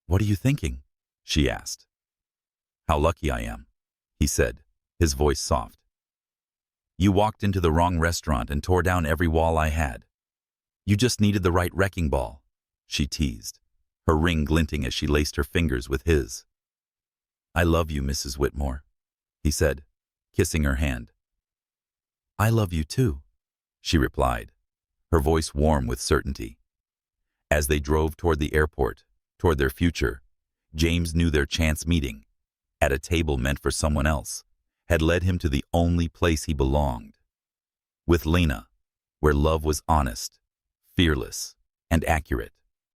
What are you thinking? She asked. How lucky I am, he said, his voice soft. You walked into the wrong restaurant and tore down every wall I had. You just needed the right wrecking ball, she teased, her ring glinting as she laced her fingers with his. I love you, Mrs. Whitmore, he said, kissing her hand. I love you too, she replied, her voice warm with certainty. As they drove toward the airport, toward their future, James knew their chance meeting, at a table meant for someone else, had led him to the only place he belonged. With Lena, where love was honest, fearless, and accurate.